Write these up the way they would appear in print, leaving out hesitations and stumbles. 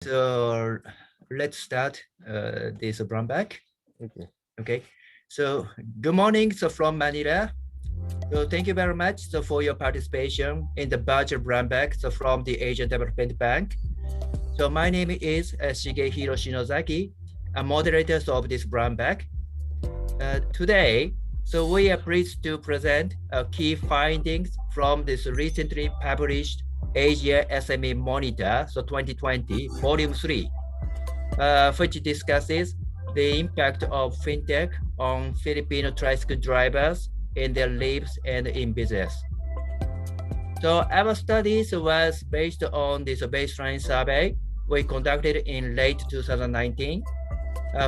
So let's start this Brownbag. Okay. So good morning. So from Manila. So thank you very much for your participation in the virtual Brownbag from the Asian Development Bank. So my name is Shigehiro Shinozaki, a moderator of this Brownbag. Today, we are pleased to present key findings from this recently published Asia SME Monitor, 2020, Volume 3, which discusses the impact of fintech on Filipino tricycle drivers in their lives and in business. So our studies was based on this baseline survey we conducted in late 2019,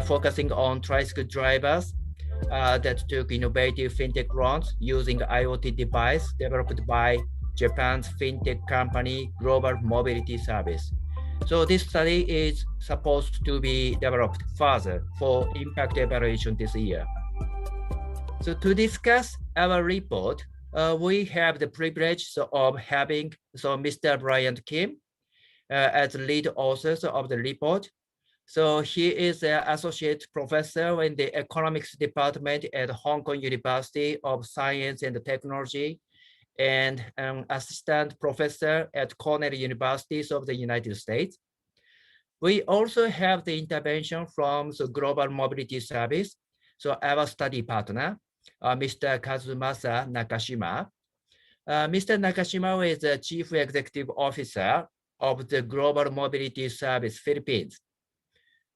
focusing on tricycle drivers that took innovative fintech loans using IoT device developed by Japan's fintech company, Global Mobility Service. So this study is supposed to be developed further for impact evaluation this year. So to discuss our report, we have the privilege of having Mr. Brian Kim as lead author of the report. So he is an associate professor in the economics department at Hong Kong University of Science and Technology and an assistant professor at Cornell University of the United States. We also have the intervention from the Global Mobility Service, so our study partner, Mr. Kazumasa Nakashima. Mr. Nakashima is the Chief Executive Officer of the Global Mobility Service Philippines.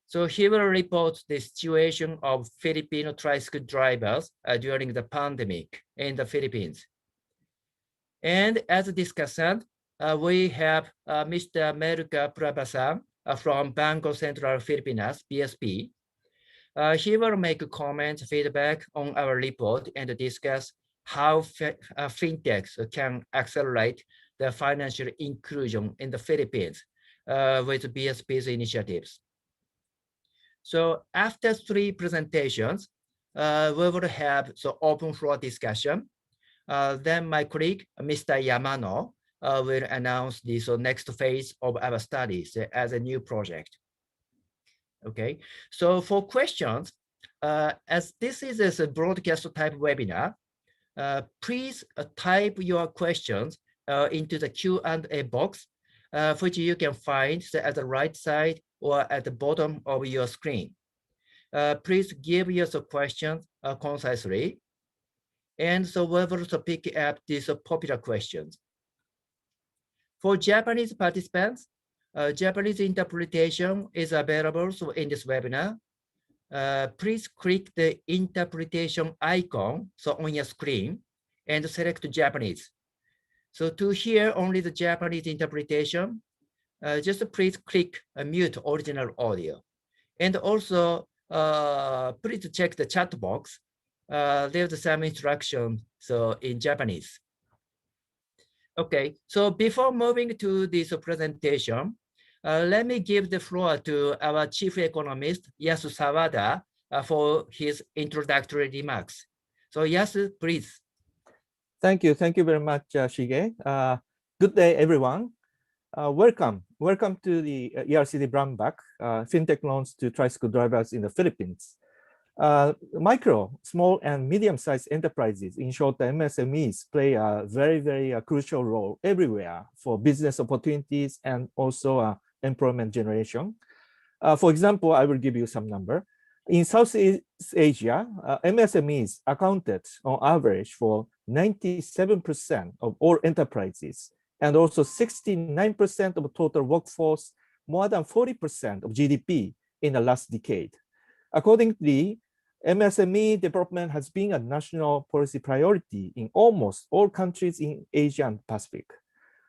So he will report the situation of Filipino tricycle drivers during the pandemic in the Philippines. And as a discussant, we have Mr. Melchor Plabasan from Bangko Sentral Pilipinas, BSP. He will make comments, feedback on our report and discuss how fintechs can accelerate the financial inclusion in the Philippines with BSP's initiatives. So after 3 presentations, we will have open floor discussion. Then my colleague, Mr. Yamano, will announce the next phase of our studies as a new project. Okay, so for questions, as this is a broadcast type webinar, please type your questions into the Q&A box, which you can find at the right side or at the bottom of your screen. Please give your questions concisely. And so we will pick up these popular questions. For Japanese participants, Japanese interpretation is available in this webinar. Please click the interpretation icon on your screen and select Japanese. So to hear only the Japanese interpretation, just please click mute original audio. And also, please check the chat box. There's some instruction in Japanese. Okay, so before moving to this presentation, let me give the floor to our chief economist, Yasu Sawada, for his introductory remarks. So Yasu, please. Thank you very much, Shige. Good day, everyone. Welcome to the ERCD Brownbag, fintech loans to tricycle drivers in the Philippines. Micro, small, and medium-sized enterprises, in short, the MSMEs, play a very crucial role everywhere for business opportunities and also employment generation. For example, I will give you some number. In Southeast Asia, MSMEs accounted on average for 97% of all enterprises, and also 69% of total workforce, more than 40% of GDP in the last decade. Accordingly, MSME development has been a national policy priority in almost all countries in Asia and Pacific.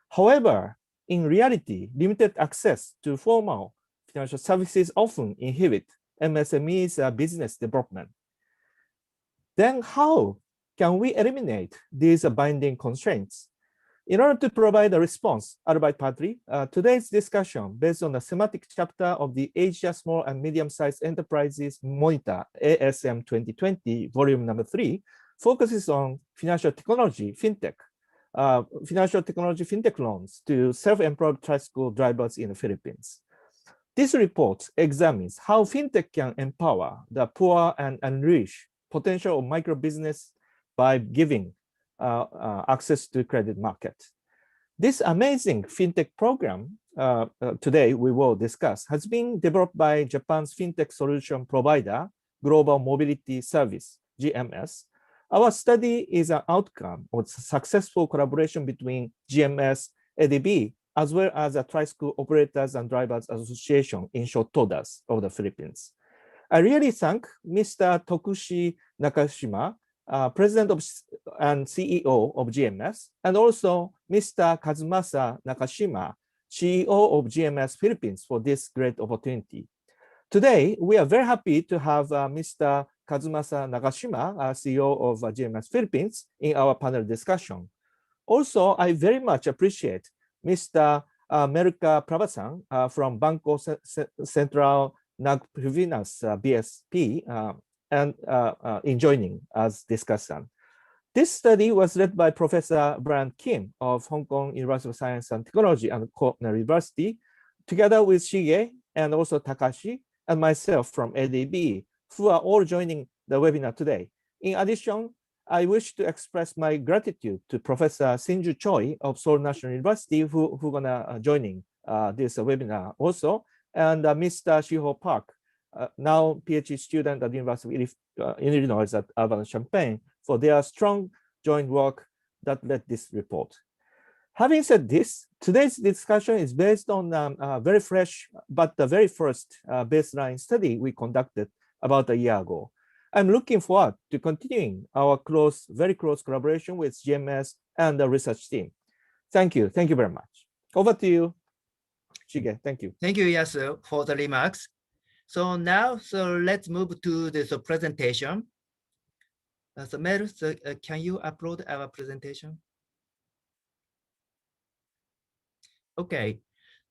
However, in reality, limited access to formal financial services often inhibit MSME's business development. Then how can we eliminate these binding constraints? In order to provide a response, Albert Padri, today's discussion based on the thematic chapter of the Asia Small and Medium-Sized Enterprises Monitor, ASM 2020, volume number 3, focuses on financial technology, fintech loans to self-employed tricycle drivers in the Philippines. This report examines how fintech can empower the poor and unleash potential of micro business by giving access to credit market. This amazing fintech program today we will discuss has been developed by Japan's fintech solution provider, Global Mobility Service, GMS. Our study is an outcome of successful collaboration between GMS, ADB, as well as the Tricycle Operators and Drivers Association, in short, TODAS, of the Philippines. I really thank Mr. Tokushi Nakashima, President and CEO of GMS, and also Mr. Kazumasa Nakashima, CEO of GMS Philippines, for this great opportunity. Today, we are very happy to have Mr. Kazumasa Nakashima, CEO of GMS Philippines, in our panel discussion. Also, I very much appreciate Mr. Melchor Plabasan from Bangko Sentral Pilipinas BSP and in joining as discussant. This study was led by Professor Brian Kim of Hong Kong University of Science and Technology and Cornell University, together with Shige and also Takashi and myself from ADB, who are all joining the webinar today. In addition, I wish to express my gratitude to Professor Sinju Choi of Seoul National University, who gonna joining this webinar also, and Mr. Shiho Park, now PhD student at the University of Illinois at Urbana-Champaign, for their strong joint work that led this report. Having said this, today's discussion is based on a very fresh, but the very first baseline study we conducted about a year ago. I'm looking forward to continuing our very close collaboration with GMS and the research team. Thank you. Thank you very much. Over to you, Shige. Thank you. Thank you, Yasu, for the remarks. So now, let's move to this presentation. So Mel, can you upload our presentation? Okay.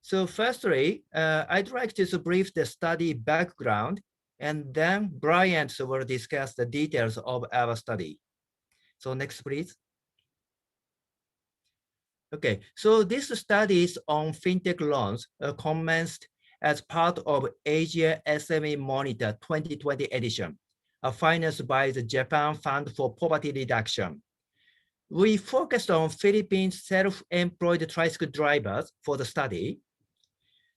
So firstly, I'd like to brief the study background, and then Brian will discuss the details of our study. So next, please. Okay, so this study is on fintech loans commenced as part of Asia SME Monitor 2020 edition, financed by the Japan Fund for Poverty Reduction. We focused on Philippine self-employed tricycle drivers for the study.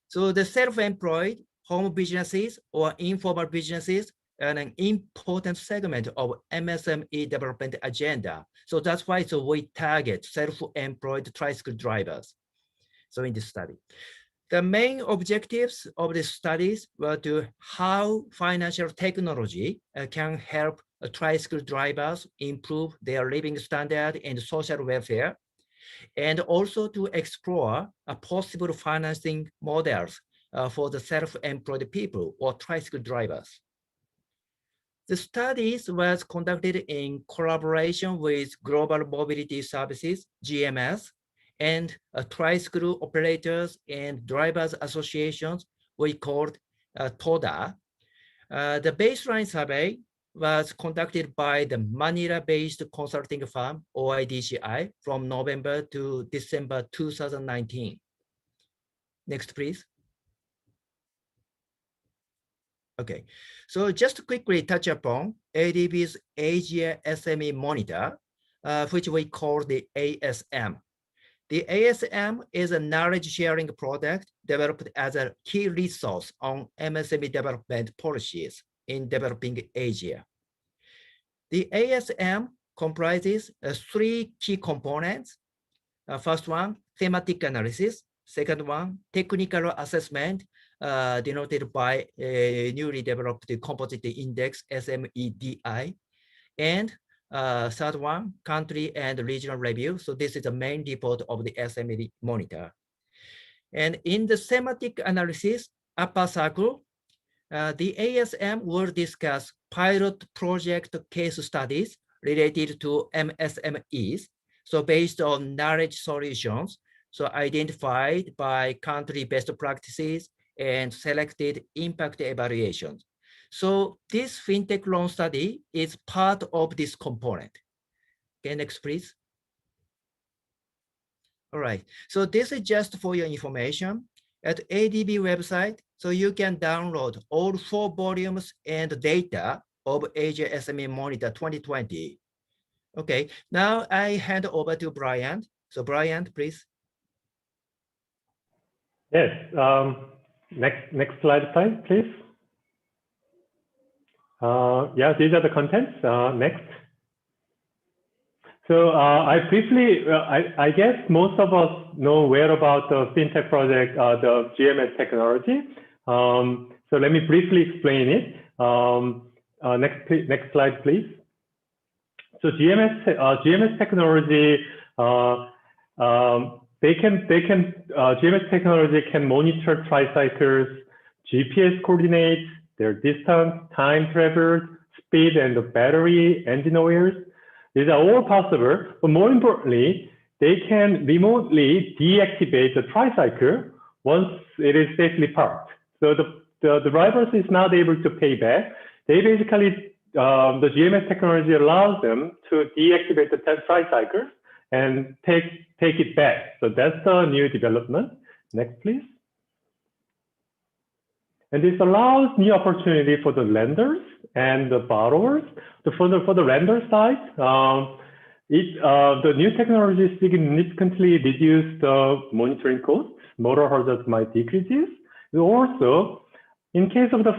So the self-employed home businesses or informal businesses are an important segment of MSME development agenda. So that's why we target self-employed tricycle drivers. So in this study, the main objectives of the studies were to how financial technology can help tricycle drivers improve their living standard and social welfare, and also to explore possible financing models for the self-employed people or tricycle drivers. The studies was conducted in collaboration with Global Mobility Services, GMS, and tricycle operators and drivers associations we called TODA. The baseline survey was conducted by the Manila-based consulting firm, OIDCI, from November to December 2019. Next, please. Okay, so just to quickly touch upon ADB's Asia SME Monitor, which we call the ASM. The ASM is a knowledge-sharing product developed as a key resource on MSME development policies in developing Asia. The ASM comprises 3 key components. First one, thematic analysis. Second one, technical assessment, denoted by a newly developed composite index, SMEDI. And third one, country and regional review. So this is the main report of the SME Monitor. And in the thematic analysis, upper circle, the ASM will discuss pilot project case studies related to MSMEs. So based on knowledge solutions, so identified by country best practices and selected impact evaluations. So this fintech loan study is part of this component. Okay, next, please. All right, so this is just for your information. at ADB website, so you can download all 4 volumes and data of Asia SME Monitor 2020. Okay, now I hand over to Brian. So Brian, please. Yes, next slide, please. Yeah, these are the contents. Next. So I briefly, I guess most of us know where about the fintech project, the GMS technology. So let me briefly explain it. Next slide, please. So GMS technology, GMS technology can monitor tricycles, GPS coordinates, their distance, time traveled, speed, and the battery, engine oils. These are all possible, but more importantly, they can remotely deactivate the tricycle once it is safely parked. So the drivers is not able to pay back. They basically, the GMS technology allows them to deactivate the tricycle and take it back. So that's the new development. Next, please. And this allows new opportunity for the lenders and the borrowers. For the lender side, the new technology significantly reduced the monitoring costs. Motor hazards might decrease. Also, in case of the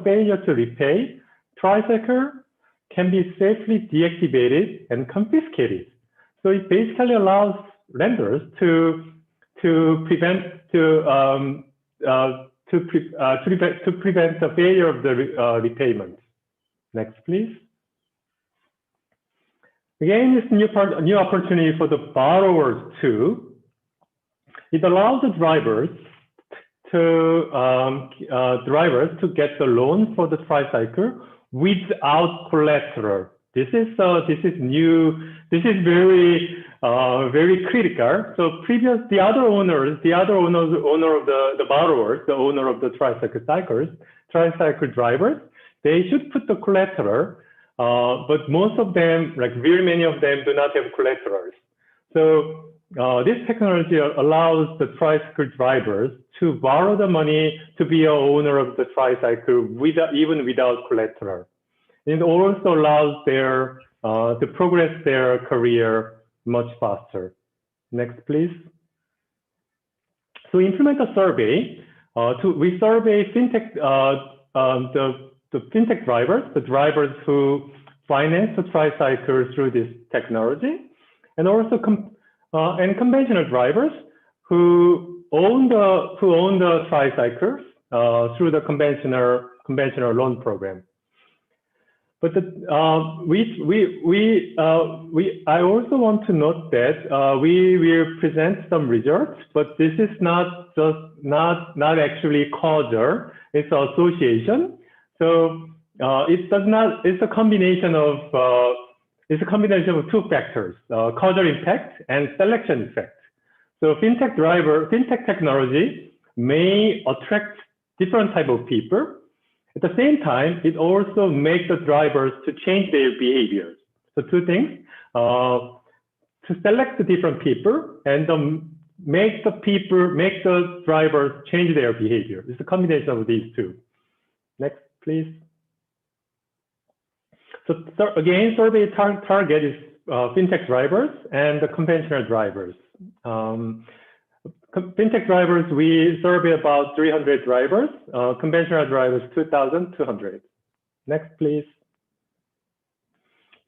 failure to repay, tricycle can be safely deactivated and confiscated. So it basically allows lenders to prevent the failure of the repayment. Next, please. Again, it's new opportunity for the borrowers too. It allows the drivers to get the loan for the tricycle without collateral. This is new. This is very critical. So the other owner of the borrowers, the owner of the tricycle drivers, they should put the collateral, but most of them, like very many of them, do not have collaterals. So this technology allows the tricycle drivers to borrow the money to be an owner of the tricycle even without collateral. It also allows to progress their career much faster. Next, please. So implement a survey. We survey fintech, the fintech drivers, the drivers who finance the tricycle through this technology, and also conventional drivers who own the tricycles through the conventional loan program. But I also want to note that we will present some results, but this is not actually causal. It's association. So it's a combination of two factors: causal impact and selection effect. So fintech technology may attract different type of people. At the same time, it also makes the drivers to change their behaviors. So two things: to select the different people and make the drivers change their behavior. It's a combination of these two. Next, please. So again, survey target is fintech drivers and the conventional drivers. Fintech drivers, we survey about 300 drivers. Conventional drivers, 2,200. Next, please.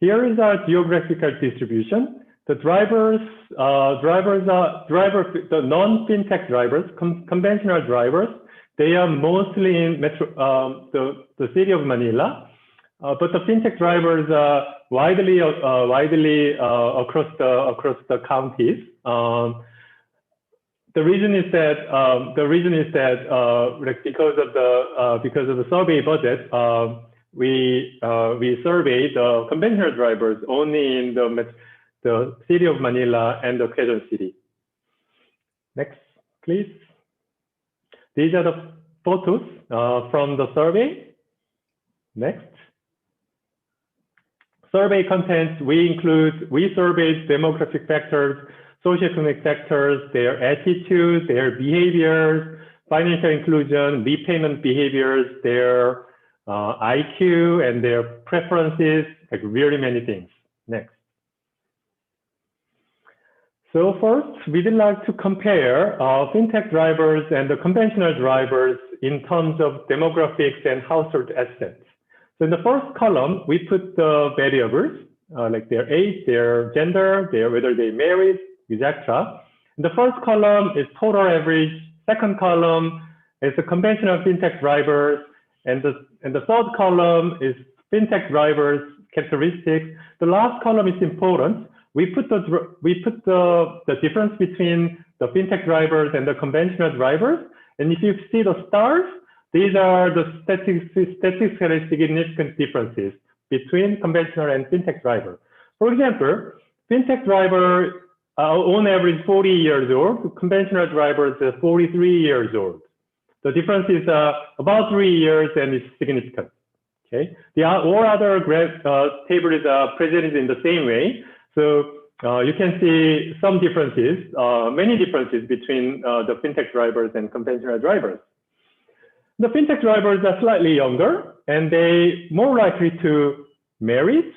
Here is our geographical distribution. The the non-fintech drivers, conventional drivers, they are mostly in the city of Manila. But the fintech drivers are widely across the counties. The reason is that like because of the survey budget, we survey the conventional drivers only in the city of Manila and the Quezon City. Next, please. These are the photos from the survey. Next. Survey contents, we surveyed demographic factors, socioeconomic sectors, their attitude, their behaviors, financial inclusion, repayment behaviors, their IQ, and their preferences, like really many things. Next. So first, we'd like to compare fintech drivers and the conventional drivers in terms of demographics and household assets. So in the first column, we put the variables, like their age, their gender, whether they married, etc. The first column is total average. Second column is the conventional fintech drivers, and the third column is fintech drivers characteristics. The last column is important. We put the difference between the fintech drivers and the conventional drivers. And if you see the stars, these are the statistically significant differences between conventional and fintech driver. For example, fintech driver on average 40 years old, conventional drivers are 43 years old. The difference is about 3 years and it's significant. Okay, all other tables are presented in the same way. So you can see some differences, many differences between the fintech drivers and conventional drivers. The fintech drivers are slightly younger and they more likely to marry,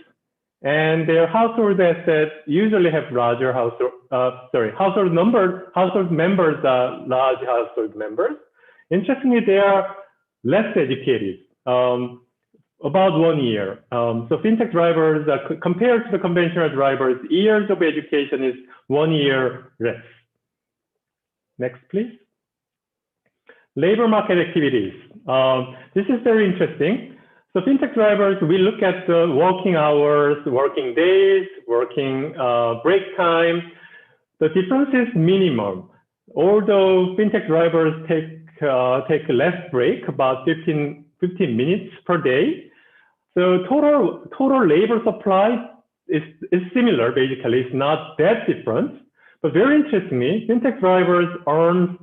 and their household assets usually have larger household members are large household members. Interestingly, they are less educated, about 1 year. So fintech drivers, compared to the conventional drivers, years of education is 1 year less. Next, please. Labor market activities. This is very interesting. So fintech drivers, we look at the working hours, working days, working break time. The difference is minimum. Although fintech drivers take less break, about 15 minutes per day. So total labor supply is similar, basically. It's not that different. But very interestingly, fintech drivers earn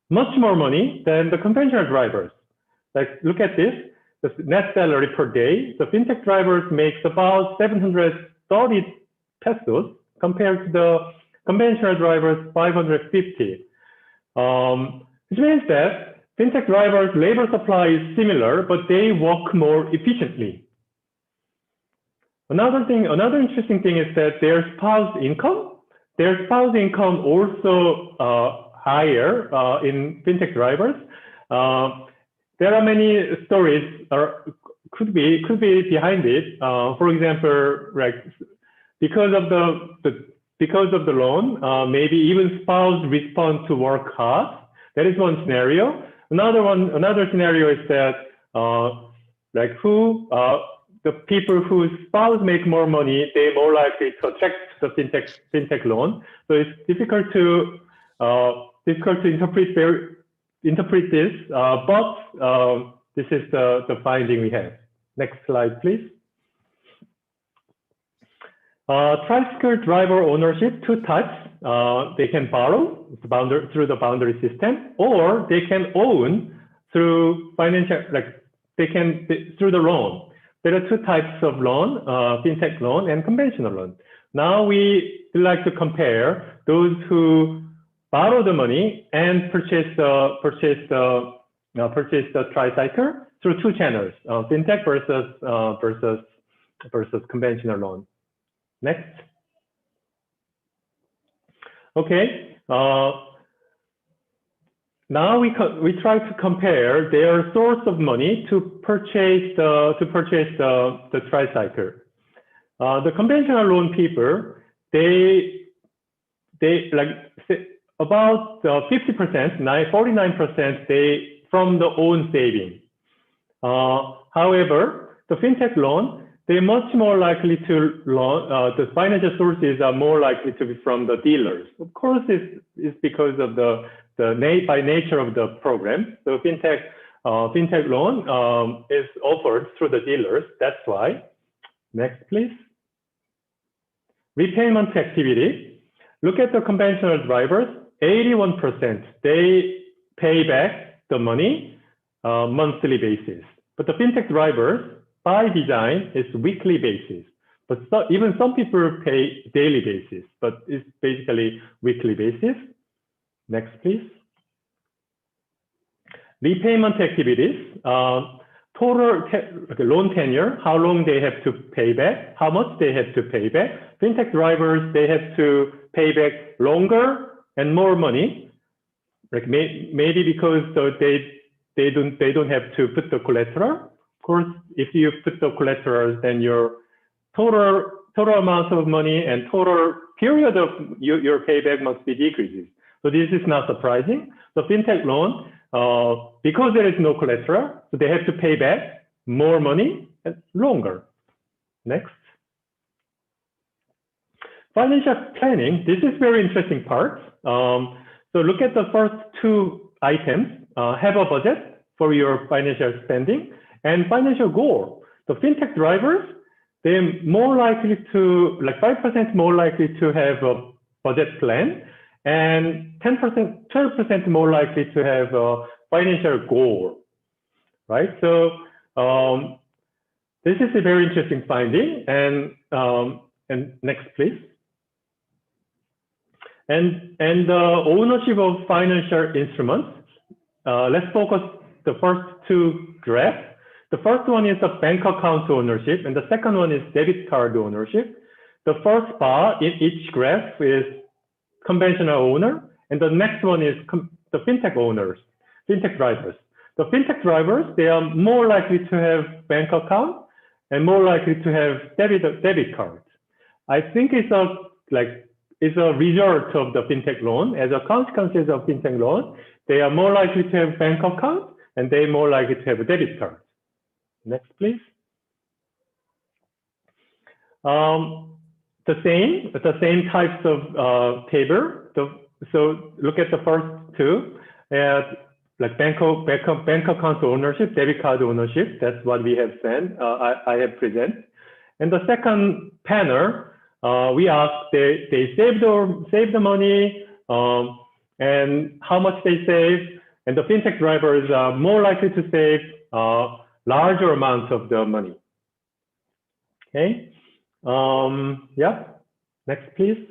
much more money than the conventional drivers. Like, look at this, the net salary per day. The fintech drivers makes about 730 pesos compared to the conventional drivers 550. Which means that fintech drivers' labor supply is similar, but they work more efficiently. Another interesting thing is that their spouse income also higher in fintech drivers. There are many stories could be behind it. For example, like because of the loan, maybe even spouse respond to work hard. That is one scenario. Another scenario is that the people whose spouse make more money, they're more likely to attract the fintech loan. So it's difficult to interpret this, but this is the finding we have. Next slide, please. Tricycle driver ownership, two types. They can borrow through the boundary system, or they can own through financial, through the loan. There are two types of loan, fintech loan and conventional loan. Now we like to compare those who borrow the money and purchase the Tricycle through two channels, fintech versus conventional loan. Next. Okay. Now we try to compare their source of money to purchase the Tricycle. The conventional loan people, they like about 50%, 49% they from the own saving. However, the fintech loan, they're much more likely to loan. The financial sources are more likely to be from the dealers. Of course, it's because of by nature of the program. So fintech loan is offered through the dealers. That's why. Next, please. Repayment activity. Look at the conventional drivers. 81%, they pay back the money monthly basis. But the fintech drivers, by design, is weekly basis. but even some people pay daily basis, but it's basically weekly basis. Next, please. Repayment activities, total loan tenure, how long they have to pay back, how much they have to pay back. Fintech drivers, they have to pay back longer and more money. Like maybe because they don't have to put the collateral. Of course, if you put the collateral, then your total amount of money and total period of your payback must be decreases. So this is not surprising. So fintech loan, because there is no collateral, so they have to pay back more money and longer. Next. Financial planning. This is very interesting part. So look at the first two items. Have a budget for your financial spending and financial goal. The fintech drivers, they're more likely to, like 5% more likely to have a budget plan, and 10%, 12% more likely to have a financial goal, right? So this is a very interesting finding. And next, please. And ownership of financial instruments. Let's focus the first two graphs. The first one is the bank account ownership, and the second one is debit card ownership. The first bar in each graph is conventional owner, and the next one is the fintech owners, fintech drivers. The fintech drivers, they are more likely to have bank account and more likely to have debit cards. I think it's a result of the fintech loan. As a consequence of fintech loan, they are more likely to have bank account and they're more likely to have a debit card. Next, please. The same types of table. So look at the first two, like bank account ownership, debit card ownership. That's what we have sent. I have presented. And the second panel, we asked they save the money and how much they save. And the fintech drivers are more likely to save larger amounts of the money. Okay. Yeah. Next, please.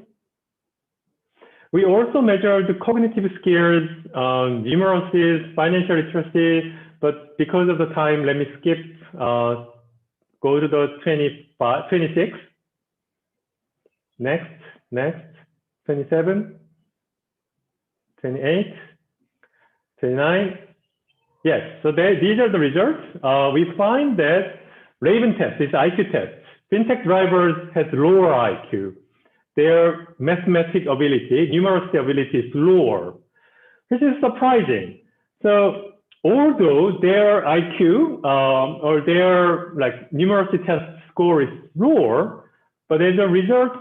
We also measured the cognitive skills, numeracy, financial literacy, but because of the time, let me skip. Go to the 26. Next, 27, 28, 29. Yes, so these are the results. We find that Raven test, this IQ test, fintech drivers has lower IQ. Their mathematic ability, numeracy ability is lower. This is surprising. So although their IQ or their numeracy test score is lower, but as a result,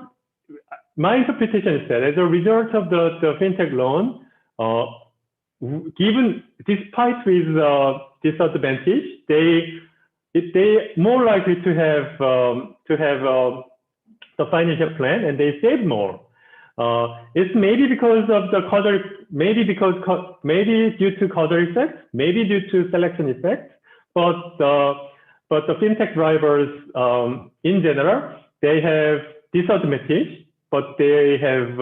my interpretation is that as a result of the fintech loan, given despite with disadvantage, they more likely to have the financial plan and they save more. It's maybe because of the causal, maybe due to causal effect, maybe due to selection effect, but the fintech drivers in general, they have disadvantage, but they have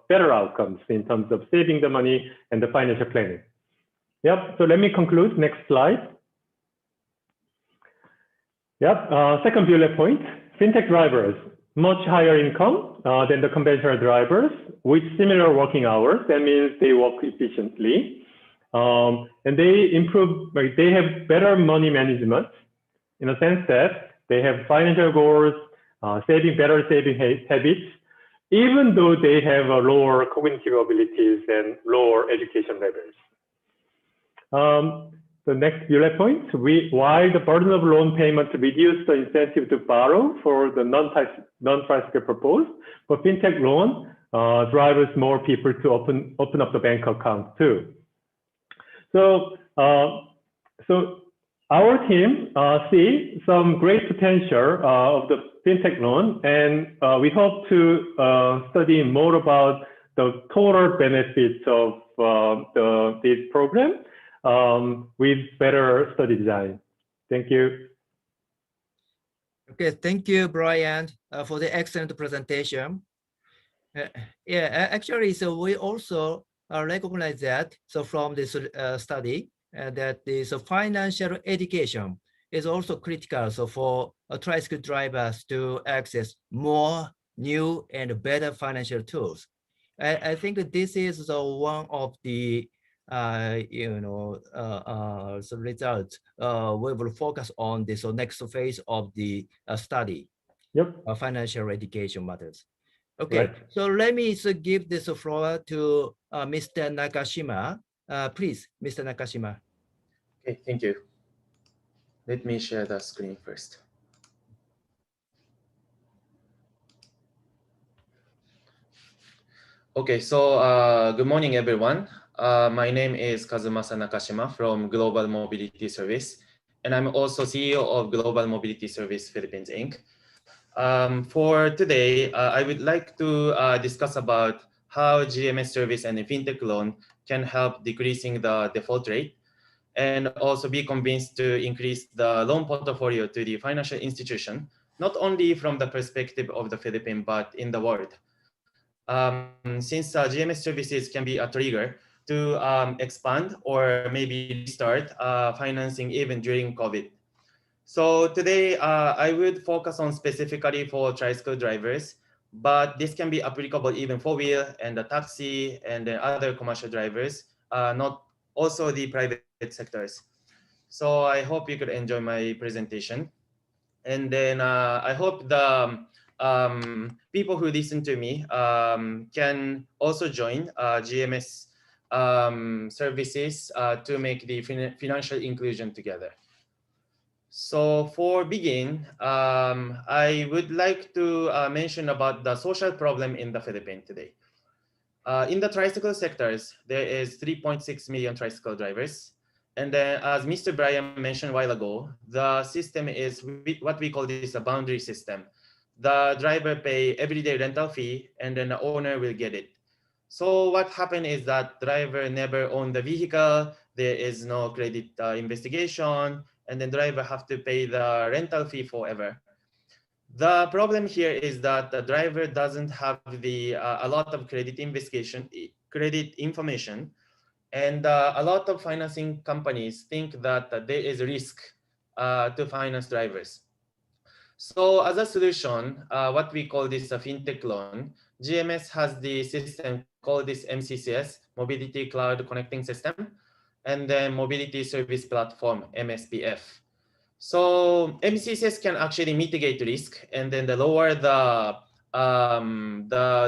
better outcomes in terms of saving the money and the financial planning. Yep, so let me conclude, next slide. Yep, second bullet point, fintech drivers, much higher income than the conventional drivers with similar working hours. That means they work efficiently. And they improve, they have better money management in a sense that they have financial goals, better saving habits, even though they have lower cognitive abilities and lower education levels. The next bullet point, why the burden of loan payment reduced the incentive to borrow for the non-Tricycle proposed, but fintech loan drives more people to open up the bank account too. So our team see some great potential of the fintech loan, and we hope to study more about the total benefits of this program with better study design. Thank you. Okay, thank you, Brian, for the excellent presentation. Actually, so we also recognize that, so from this study, that this financial education is also critical, so for tricycle drivers to access more new and better financial tools. I think that this is one of the so results we will focus on this next phase of the study. Yep. Financial education matters. Okay, Right. so let me give this floor to Mr. Nakashima. Please, Mr. Nakashima. Okay, thank you. Let me share the screen first. Okay, so good morning, everyone. My name is Kazumasa Nakashima from Global Mobility Service, and I'm also CEO of Global Mobility Service Philippines, Inc. For today, I would like to discuss about how GMS service and a fintech loan can help decreasing the default rate, and also be convinced to increase the loan portfolio to the financial institution, not only from the perspective of the Philippines, but in the world. Since GMS services can be a trigger to expand or maybe restart financing even during COVID. So today, I would focus on specifically for tricycle drivers, but this can be applicable even for wheel and the taxi and the other commercial drivers, not also the private sectors. So I hope you could enjoy my presentation. And then I hope the people who listen to me can also join GMS services to make the financial inclusion together. So for begin, I would like to mention about the social problem in the Philippines today. In the tricycle sectors, there is 3.6 million tricycle drivers. And then as Mr. Brian mentioned a while ago, the system is what we call this a boundary system. The driver pay everyday rental fee and then the owner will get it. So what happened is that driver never owned the vehicle, there is no credit investigation, and then driver have to pay the rental fee forever. The problem here is that the driver doesn't have the a lot of credit investigation, credit information, and a lot of financing companies think that there is a risk to finance drivers. So as a solution, what we call this a fintech loan, GMS has the system called this MCCS, Mobility Cloud Connecting System, and then Mobility Service Platform, MSPF. So MCCS can actually mitigate risk and then lower the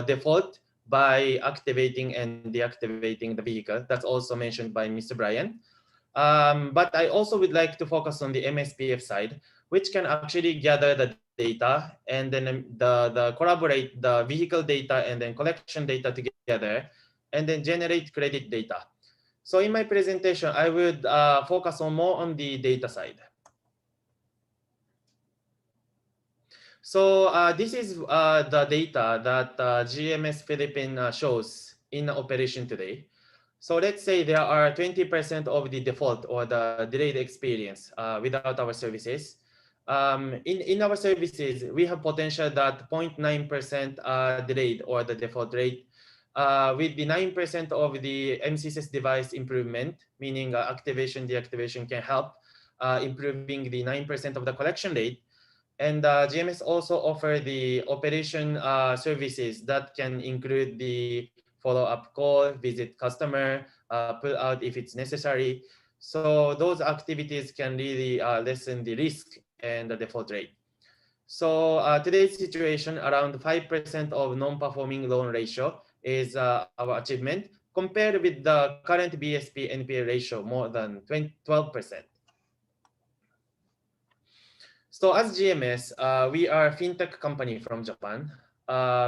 default by activating and deactivating the vehicle. That's also mentioned by Mr. Brian. But I also would like to focus on the MSPF side, which can actually gather the data and then the collaborate the vehicle data and then collection data together and then generate credit data. So in my presentation, I would focus on more on the data side. So this is the data that GMS Philippines shows in operation today. So let's say there are 20% of the default or the delayed experience without our services. In our services, we have potential that 0.9% delayed or the default rate. With the 9% of the MCCS device improvement, meaning activation, deactivation can help improving the 9% of the collection rate. And GMS also offer the operation services that can include the follow-up call, visit customer, pull out if it's necessary. So those activities can really lessen the risk and the default rate. So today's situation, around 5% of non-performing loan ratio is our achievement compared with the current BSP NPA ratio more than 12%. So as GMS, we are a fintech company from Japan.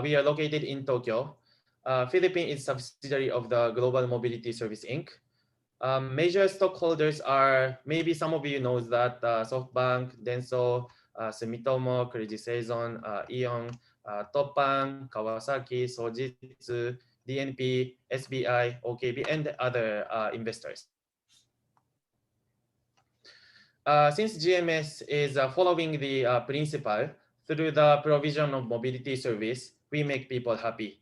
We are located in Tokyo. Philippines is subsidiary of the Global Mobility Service Inc. Major stockholders are, maybe some of you knows that SoftBank, Denso, Sumitomo, Credit Saison, Ion, Toppan, Kawasaki, Sojitsu, DNP, SBI, OKB, and other investors. Since GMS is following the principle through the provision of mobility service, we make people happy.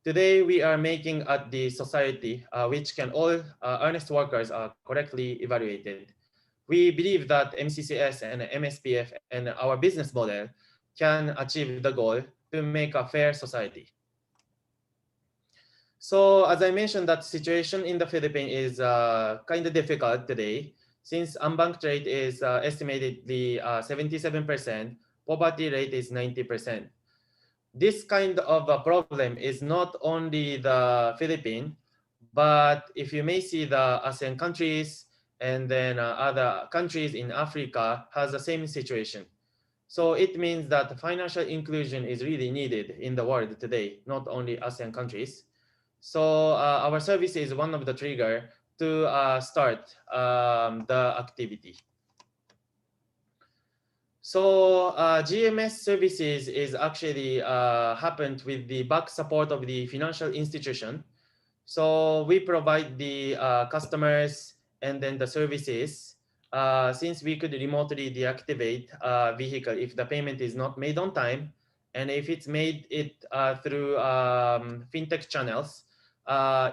Today, we are making at the society which can all earnest workers are correctly evaluated. We believe that MCCS and MSPF and our business model can achieve the goal to make a fair society. So as I mentioned, that situation in the Philippines is kind of difficult today, since unbanked rate is estimatedly 77%, poverty rate is 90%. This kind of a problem is not only the Philippines, but if you may see the ASEAN countries and then other countries in Africa has the same situation. So it means that financial inclusion is really needed in the world today, not only ASEAN countries. So our service is one of the trigger to start the activity. So GMS services is actually happened with the back support of the financial institution. So we provide the customers and then the services since we could remotely deactivate vehicle if the payment is not made on time, and if it's made through fintech channels,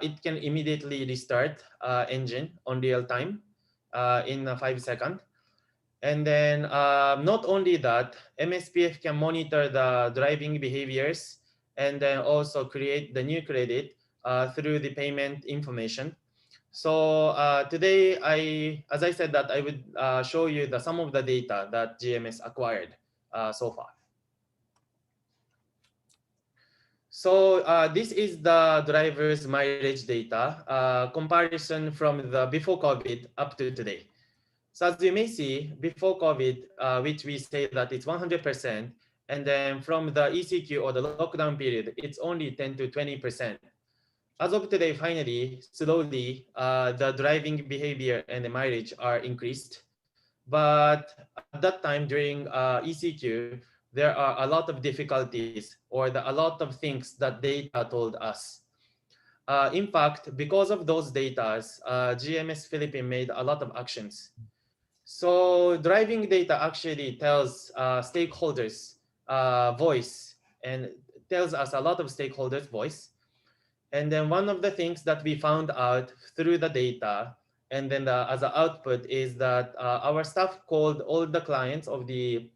it can immediately restart engine on real time in 5 seconds. And then not only that, MSPF can monitor the driving behaviors and then also create the new credit through the payment information. So today, as I said, that I would show you some of the data that GMS acquired so far. So this is the driver's mileage data comparison from the before COVID up to today. So as you may see, before COVID, which we say that it's 100%, and then from the ECQ or the lockdown period, it's only 10 to 20%. As of today, finally, slowly, the driving behavior and the mileage are increased. But at that time during ECQ, there are a lot of difficulties or a lot of things that data told us. In fact, because of those data, GMS Philippines made a lot of actions. So driving data actually tells stakeholders voice and tells us a lot of stakeholders voice. And then one of the things that we found out through the data and then as an output is that our staff called all the clients of the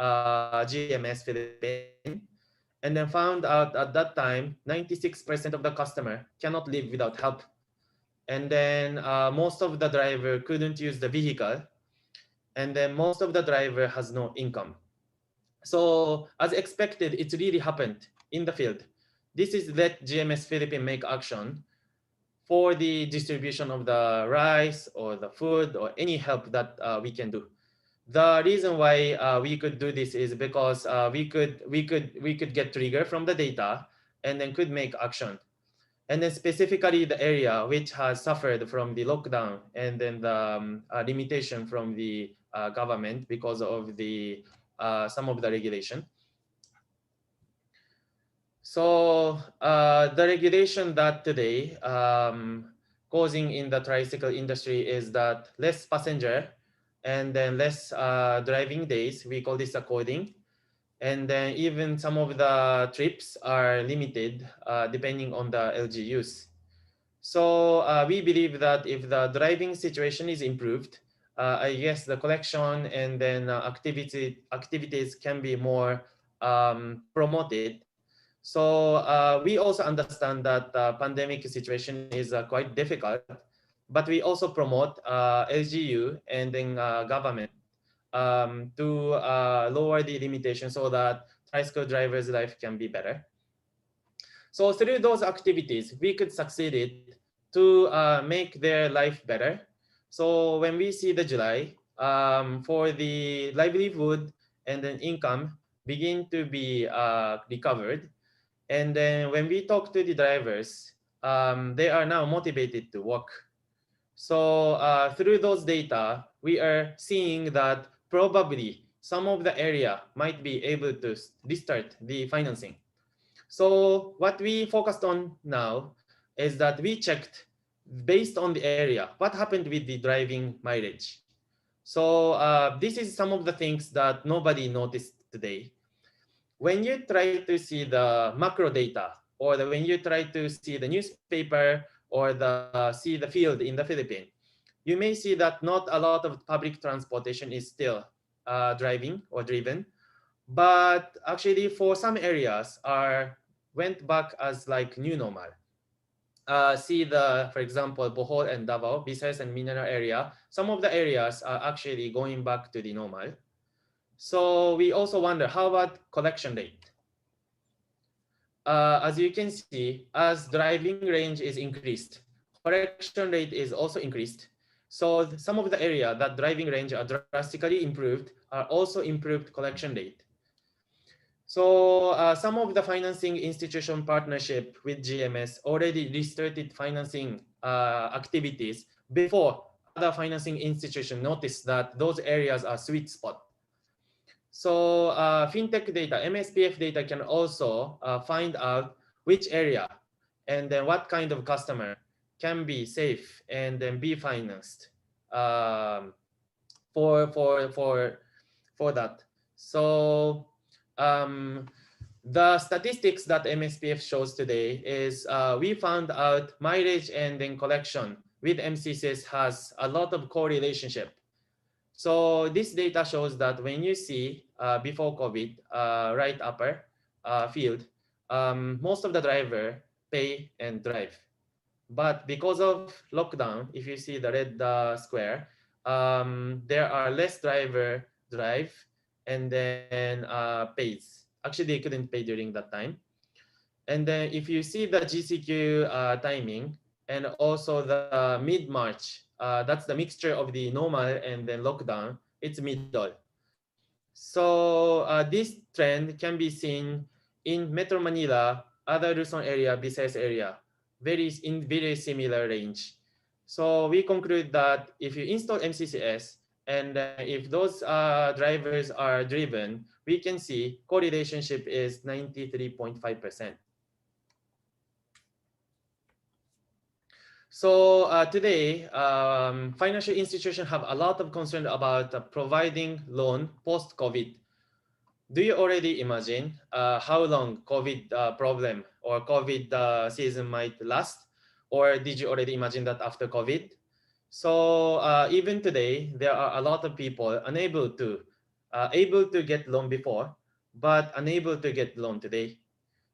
GMS Philippines and then found out at that time 96% of the customer cannot live without help. And then most of the driver couldn't use the vehicle. And then most of the driver has no income. So as expected, it's really happened in the field. This is let GMS Philippines make action for the distribution of the rice or the food or any help that we can do. The reason why we could do this is because we could get trigger from the data and then could make action. And then specifically the area which has suffered from the lockdown and then the limitation from the government because of the some of the regulation. So the regulation that today causing in the tricycle industry is that less passenger and then less driving days. We call this a coding. And then even some of the trips are limited depending on the LGUs. So we believe that if the driving situation is improved, I guess the collection and then activities can be more promoted. So we also understand that the pandemic situation is quite difficult, but we also promote LGU and then government to lower the limitation so that tricycle drivers' life can be better. So through those activities, we could succeed to make their life better. So when we see the July, for the livelihood and then income begin to be recovered. And then when we talk to the drivers, they are now motivated to work. So through those data, we are seeing that probably some of the area might be able to restart the financing. So what we focused on now is that we checked based on the area, what happened with the driving mileage. So this is some of the things that nobody noticed today. When you try to see the macro data, or when you try to see the newspaper or see the field in the Philippines, you may see that not a lot of public transportation is still driving or driven, but actually for some areas went back as like new normal. For example, Bohol and Davao, Visayas and Mindanao area, some of the areas are actually going back to the normal. So we also wonder, how about collection rate? As you can see, as driving range is increased, collection rate is also increased. So some of the area that driving range are drastically improved are also improved collection rate. So some of the financing institution partnership with GMS already restarted financing activities before other financing institutions noticed that those areas are sweet spot. So fintech data, MSPF data can also find out which area and then what kind of customer can be safe and then be financed for that. So the statistics that MSPF shows today is we found out mileage and then collection with MCCs has a lot of correlationship. So this data shows that when you see before COVID, right upper field, most of the driver pay and drive. But because of lockdown, if you see the red square, there are less driver drive and then pays. Actually, they couldn't pay during that time. And then if you see the GCQ timing and also the mid-March, that's the mixture of the normal and then lockdown, it's middle. So this trend can be seen in Metro Manila, other Luzon area, Visayas area, in very similar range. So we conclude that if you install MCCS and if those drivers are driven, we can see correlationship is 93.5%. So today, financial institutions have a lot of concern about providing loan post-COVID. Do you already imagine how long COVID problem or COVID season might last? Or did you already imagine that after COVID? So even today, there are a lot of people able to get loan before, but unable to get loan today.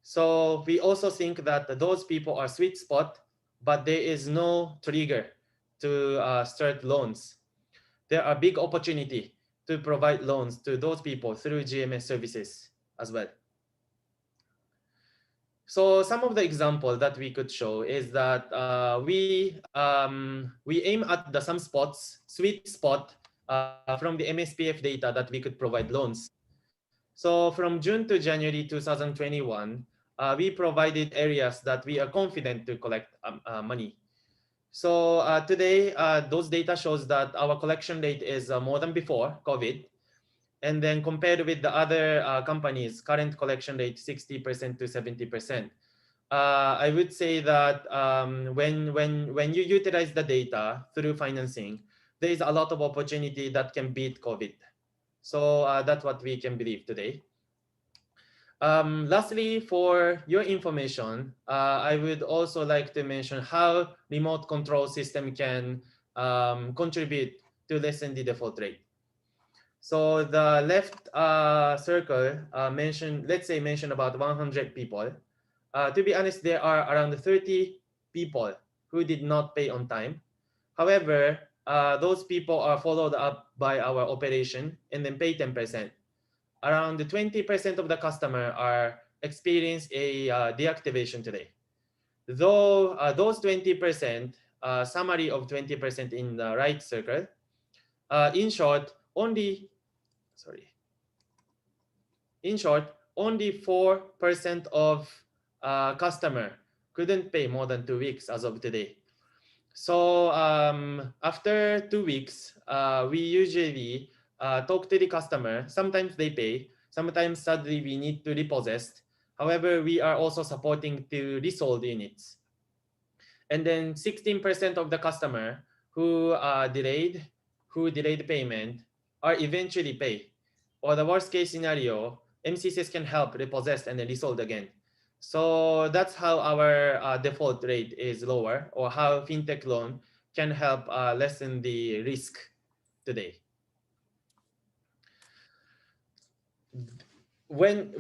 So we also think that those people are sweet spot, but there is no trigger to start loans. There are big opportunity to provide loans to those people through GMS services as well. So some of the example that we could show is that we aim at some spots, sweet spot from the MSPF data that we could provide loans. So from June to January 2021, we provided areas that we are confident to collect money. So today, those data shows that our collection rate is more than before COVID. And then compared with the other companies, current collection rate 60% to 70%. I would say that when you utilize the data through financing, there is a lot of opportunity that can beat COVID. So that's what we can believe today. Lastly, for your information, I would also like to mention how remote control system can contribute to lessen the default rate. So the left circle mention about 100 people. To be honest, there are around 30 people who did not pay on time. However, those people are followed up by our operation and then pay 10%. Around 20% of the customer are experience a deactivation today. Though those 20%, summary of 20% in the right circle, in short, only 4% of customer couldn't pay more than 2 weeks as of today. So after 2 weeks, we usually talk to the customer. Sometimes they pay. Sometimes suddenly we need to repossess. However, we are also supporting to resold units. And then 16% of the customer who delayed, who delayed payment are eventually paid. Or the worst case scenario, MCCs can help repossess and then resold again. So that's how our default rate is lower, or how fintech loan can help lessen the risk today. When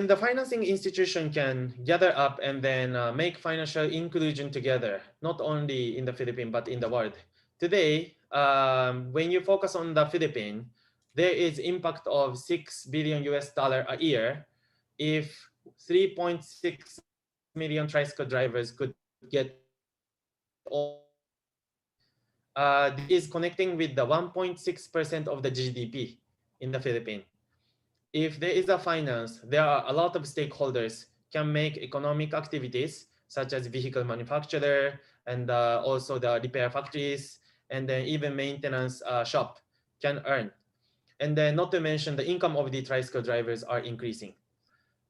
the financing institution can gather up and then make financial inclusion together, not only in the Philippines but in the world. Today, when you focus on the Philippines, there is impact of $6 billion a year if 3.6 million tricycle drivers could get all. This is connecting with the 1.6% of the GDP in the Philippines. If there is a finance, there are a lot of stakeholders can make economic activities such as vehicle manufacturer and also the repair factories and then even maintenance shop can earn. And then not to mention the income of the tricycle drivers are increasing.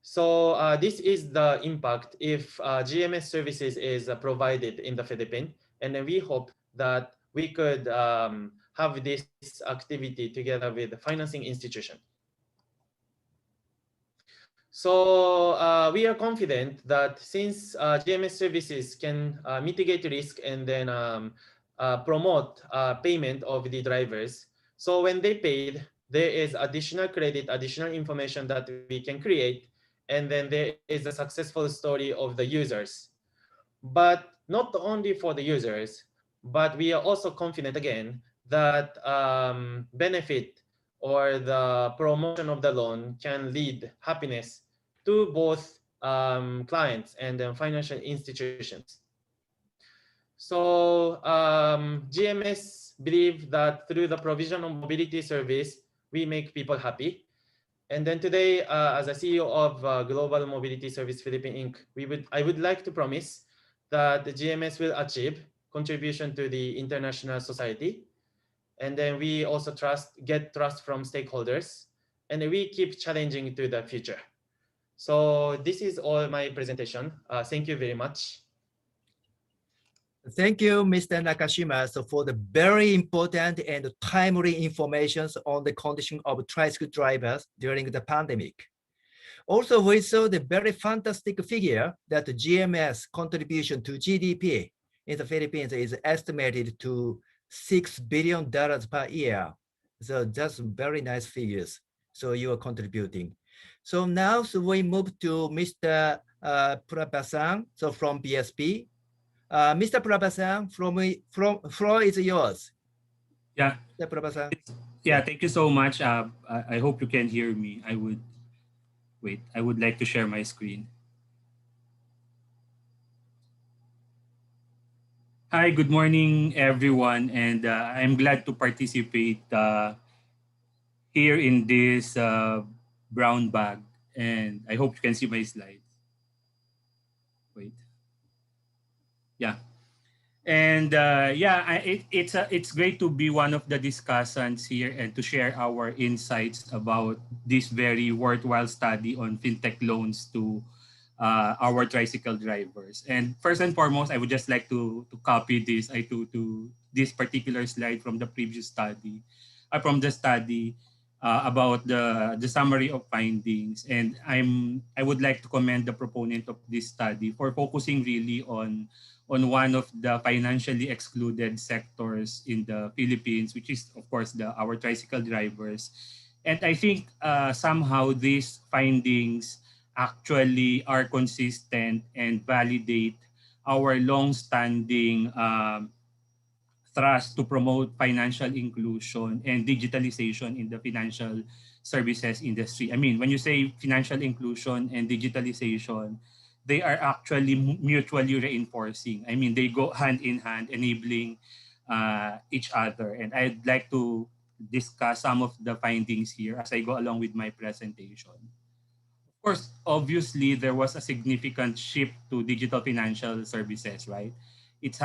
So this is the impact if GMS services is provided in the Philippines. And then we hope that we could have this activity together with the financing institution. So we are confident that since GMS services can mitigate risk and then promote payment of the drivers, so when they paid, there is additional credit, additional information that we can create, and then there is a successful story of the users. But not only for the users, but we are also confident again that benefit or the promotion of the loan can lead happiness to both clients and financial institutions. So GMS believe that through the provision of mobility service, we make people happy. And then today, as a CEO of Global Mobility Service Philippine Inc., I would like to promise that the GMS will achieve contribution to the international society. And then we also get trust from stakeholders, and we keep challenging to the future. So this is all my presentation. Thank you very much. Thank you, Mr. Nakashima, for the very important and timely information on the condition of tricycle drivers during the pandemic. Also, we saw the very fantastic figure that the GMS contribution to GDP in the Philippines is estimated to $6 billion per year. So that's very nice figures. So you are contributing. So now we move to Mr. Plabasan, so from BSP. Mr. Plabasan, floor is yours. Yeah. Mr. Plabasan. Yeah, thank you so much. I hope you can hear me. I would like to share my screen. Hi, good morning, everyone. And I'm glad to participate here in this brown bag. And I hope you can see my slides. Wait. Yeah. And it's great to be one of the discussants here and to share our insights about this very worthwhile study on fintech loans to our tricycle drivers. And first and foremost, I would just like to copy this to this particular slide from the previous study, from the study about the summary of findings. And I would like to commend the proponent of this study for focusing really on one of the financially excluded sectors in the Philippines, which is, of course, our tricycle drivers. And I think somehow these findings actually are consistent and validate our long-standing thrust to promote financial inclusion and digitalization in the financial services industry. I mean, when you say financial inclusion and digitalization, they are actually mutually reinforcing. I mean, they go hand in hand, enabling each other. And I'd like to discuss some of the findings here as I go along with my presentation. Of course, obviously, there was a significant shift to digital financial services, right? It's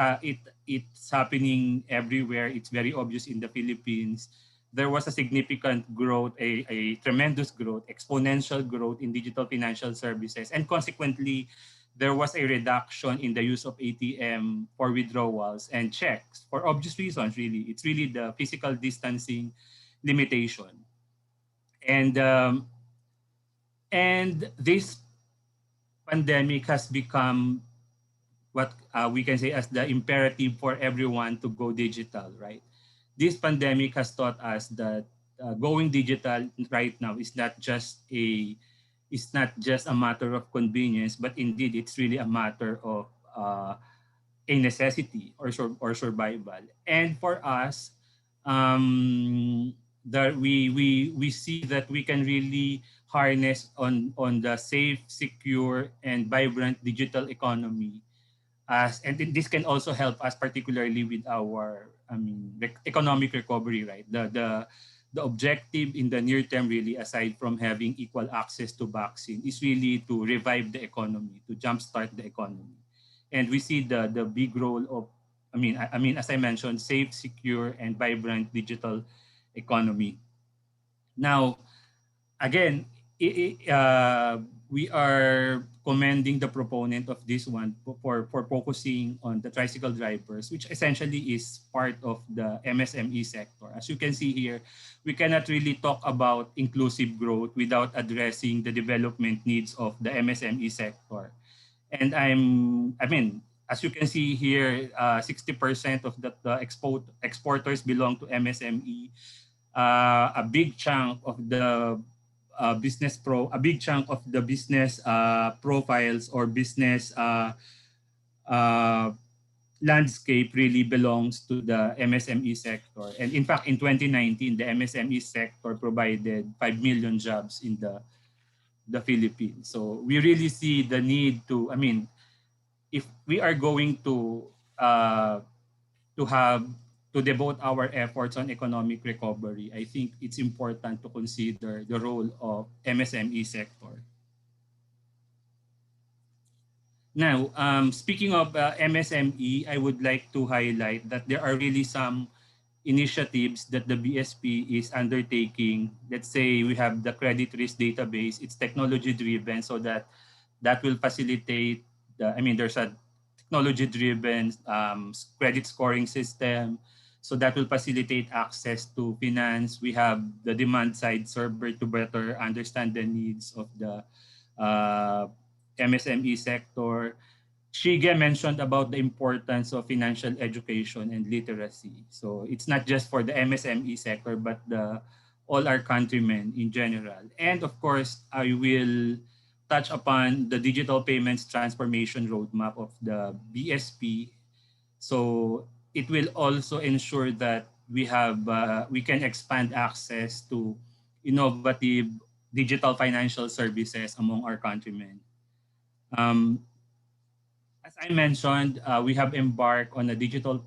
happening everywhere. It's very obvious in the Philippines. There was a significant growth, a tremendous growth, exponential growth in digital financial services. And consequently, there was a reduction in the use of ATM for withdrawals and checks for obvious reasons, really. It's really the physical distancing limitation. And this pandemic has become what we can say as the imperative for everyone to go digital, right? This pandemic has taught us that going digital right now is not just a matter of convenience, but indeed it's really a matter of a necessity or survival. And for us, that we see that we can really harness on the safe, secure, and vibrant digital economy and this can also help us particularly with our economic recovery, right? The objective in the near term, really, aside from having equal access to vaccine, is really to revive the economy, to jumpstart the economy. And we see the big role of as I mentioned, safe, secure, and vibrant digital economy. Now, again, we are commending the proponent of this one for focusing on the tricycle drivers, which essentially is part of the MSME sector. As you can see here, we cannot really talk about inclusive growth without addressing the development needs of the MSME sector. And as you can see here, 60% of the exporters belong to MSME. A big chunk of the business profiles or business landscape really belongs to the MSME sector. And in fact, in 2019, the MSME sector provided 5 million jobs in the Philippines. So we really see the need to, if we are going to devote our efforts on economic recovery, I think it's important to consider the role of MSME sector. Now, speaking of MSME, I would like to highlight that there are really some initiatives that the BSP is undertaking. Let's say we have the credit risk database. It's technology driven, so that will facilitate there's a technology driven credit scoring system. So that will facilitate access to finance. We have the demand side server to better understand the needs of the MSME sector. Shige mentioned about the importance of financial education and literacy. So it's not just for the MSME sector, but all our countrymen in general. And of course, I will touch upon the digital payments transformation roadmap of the BSP. So it will also ensure that we can expand access to innovative digital financial services among our countrymen. As I mentioned, we have embarked on a digital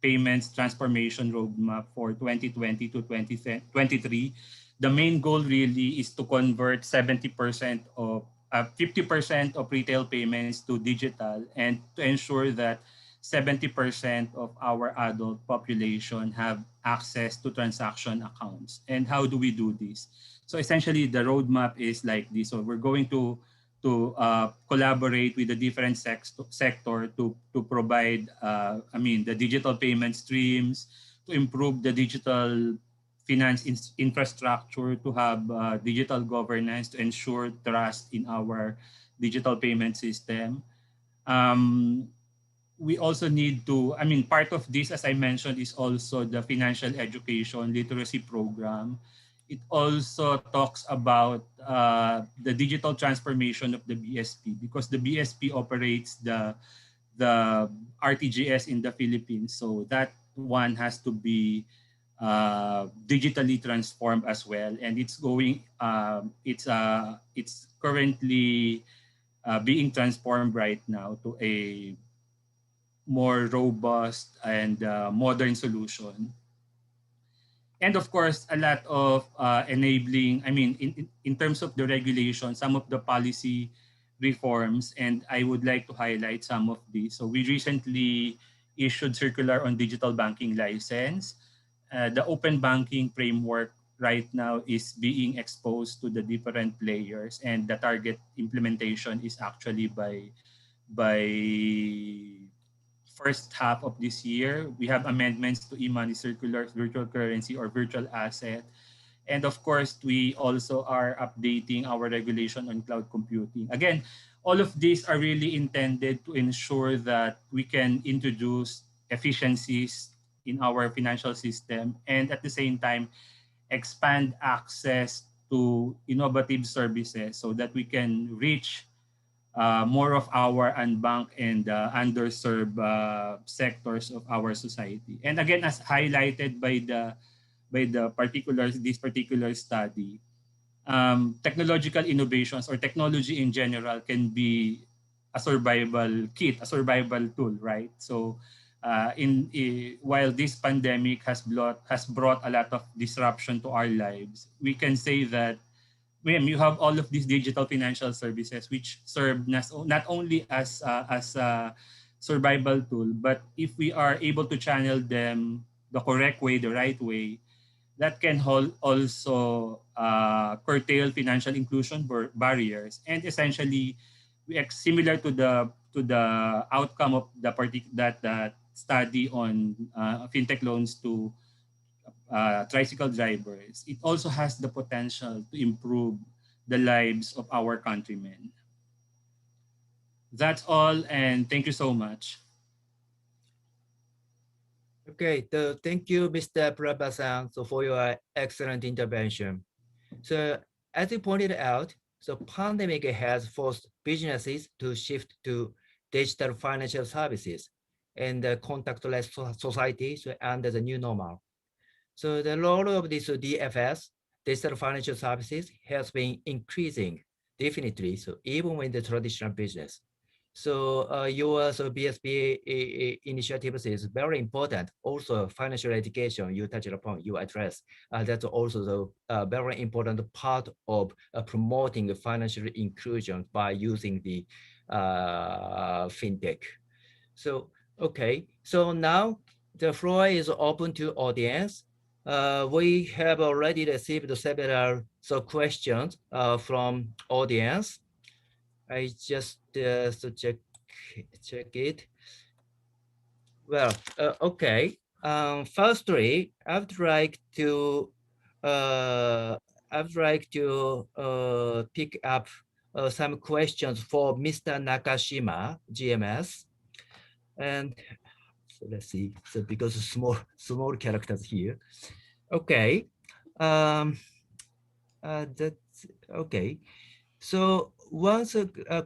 payments transformation roadmap for 2020 to 2023. The main goal really is to convert 50% of retail payments to digital, and to ensure that 70% of our adult population have access to transaction accounts. And how do we do this? So essentially, the roadmap is like this. So we're going to collaborate with the different sector to provide the digital payment streams, to improve the digital finance infrastructure, to have digital governance, to ensure trust in our digital payment system. We also need to, part of this, as I mentioned, is also the financial education literacy program. It also talks about the digital transformation of the BSP, because the BSP operates the RTGS in the Philippines. So that one has to be digitally transformed as well, and it's currently being transformed right now to a more robust and modern solution. And of course, a lot of enabling, in terms of the regulation, some of the policy reforms, and I would like to highlight some of these. So we recently issued circular on digital banking license. The open banking framework right now is being exposed to the different players, and the target implementation is actually by by first half of this year. We have amendments to e-money circulars, virtual currency or virtual asset. And of course, we also are updating our regulation on cloud computing. Again, all of these are really intended to ensure that we can introduce efficiencies in our financial system and at the same time expand access to innovative services so that we can reach more of our unbanked and underserved sectors of our society. And again, as highlighted by this particular study, technological innovations or technology in general can be a survival kit, a survival tool, right? So, while this pandemic has brought a lot of disruption to our lives, we can say that when you have all of these digital financial services which serve not only as a survival tool, but if we are able to channel them the correct way, the right way, that can also curtail financial inclusion barriers and essentially similar to the outcome of that study on fintech loans to tricycle drivers. It also has the potential to improve the lives of our countrymen. That's all, and thank you so much. Okay, so thank you, Mr. Plabasan, so for your excellent intervention. So as you pointed out, so pandemic has forced businesses to shift to digital financial services and contactless society under the new normal. So the role of this DFS, digital financial services, has been increasing definitely. So even in the traditional business. So your BSP initiatives is very important. Also, financial education you touched upon, you address. That's also the very important part of promoting financial inclusion by using the fintech. So okay, so now the floor is open to audience. We have already received several questions from audience. I just check it. Well, okay. Firstly, I'd like to pick up some questions for Mr. Nakashima, GMS, and so let's see. So because small characters here. Okay. That's okay. So once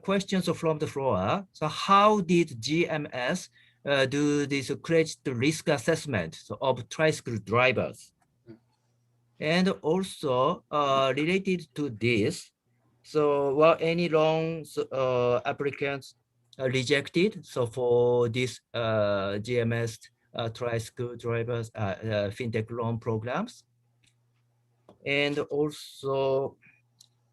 questions from the floor. So how did GMS do this credit risk assessment of tricycle drivers? And also related to this, so were any loans applicants rejected? So for this GMS tricycle drivers fintech loan programs, and also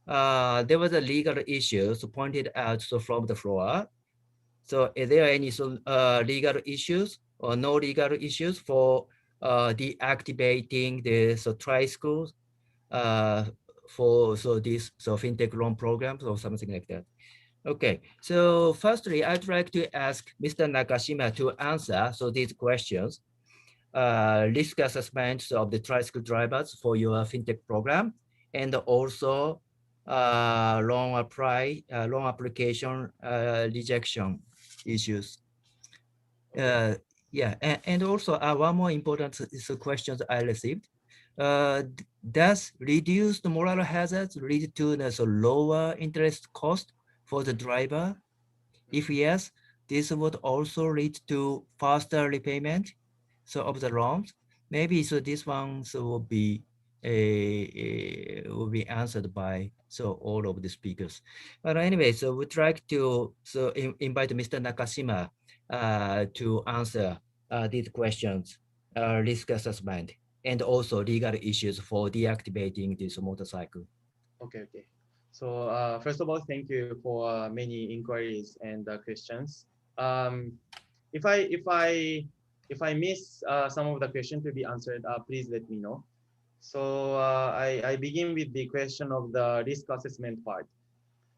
there was a legal issues pointed out from the floor. So is there any legal issues or no legal issues for deactivating the tricycles for this fintech loan programs or something like that? Okay, so firstly, I'd like to ask Mr. Nakashima to answer these questions. Risk assessment of the tricycle drivers for your fintech program, and also loan application rejection issues. Yeah, and also one more important questions I received. Does reduced moral hazards lead to lower interest cost for the driver? If yes, this would also lead to faster repayment of the loans. Maybe this one will be answered by all of the speakers. But anyway, so we'd like to invite Mr. Nakashima to answer these questions, risk assessment, and also legal issues for deactivating this motorcycle. Okay. So first of all, thank you for many inquiries and questions. If I miss some of the question to be answered, please let me know. So I begin with the question of the risk assessment part.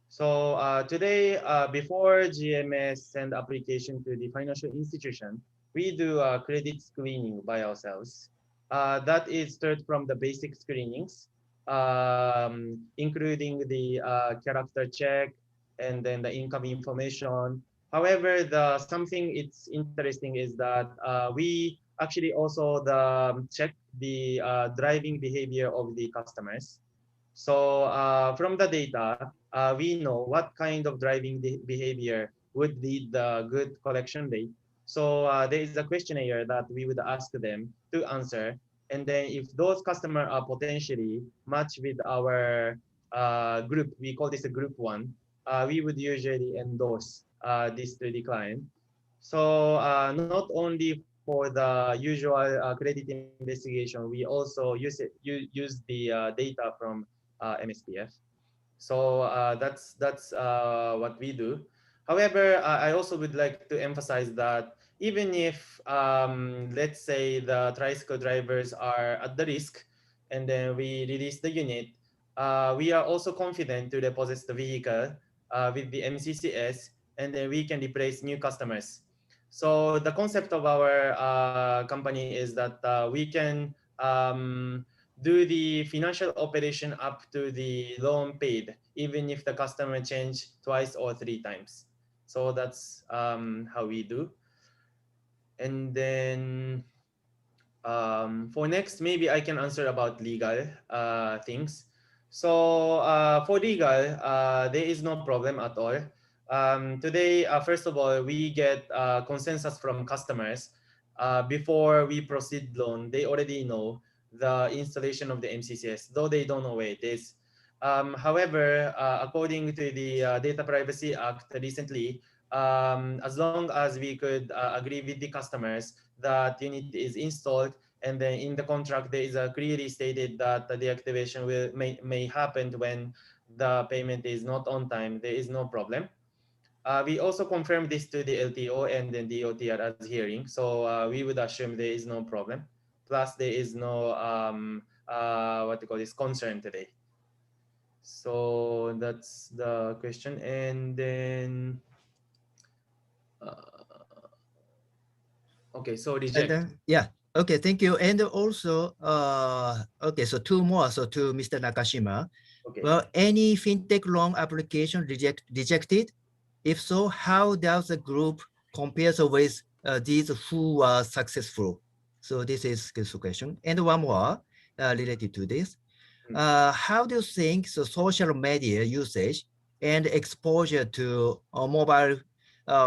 So today, before GMS send application to the financial institution, we do credit screening by ourselves. That is start from the basic screenings, including the character check and then the income information. However, the something it's interesting is that we actually also check the driving behavior of the customers. So from the data, we know what kind of driving behavior would lead the good collection rate. So there is a questionnaire that we would ask them to answer. And then if those customers are potentially matched with our group, we call this a group one, we would usually endorse this to the client. So not only for the usual credit investigation, we also use the data from MSPF. So that's what we do. However, I also would like to emphasize that even if let's say the tricycle drivers are at the risk, and then we release the unit, we are also confident to deposit the vehicle with the MCCS, and then we can replace new customers. So the concept of our company is that we can do the financial operation up to the loan paid, even if the customer change twice or three times. So that's how we do. And then for next, maybe I can answer about legal things. So for legal, there is no problem at all. Today, first of all, we get consensus from customers before we proceed loan. They already know the installation of the MCCS, though they don't know where it is. However, according to the Data Privacy Act recently, as long as we could agree with the customers that unit is installed, and then in the contract there is a clearly stated that the deactivation may happen when the payment is not on time, there is no problem. We also confirm this to the LTO and then DOTR as hearing, so we would assume there is no problem. Plus there is no what you call this concern today. So that's the question. And then okay, so reject. And yeah, okay, thank you. And also, okay, so two more. So to Mr. Nakashima. Okay. Well, any fintech loan application rejected? If so, how does the group compare with these who are successful? So this is the question. And one more related to this. How do you think the social media usage and exposure to mobile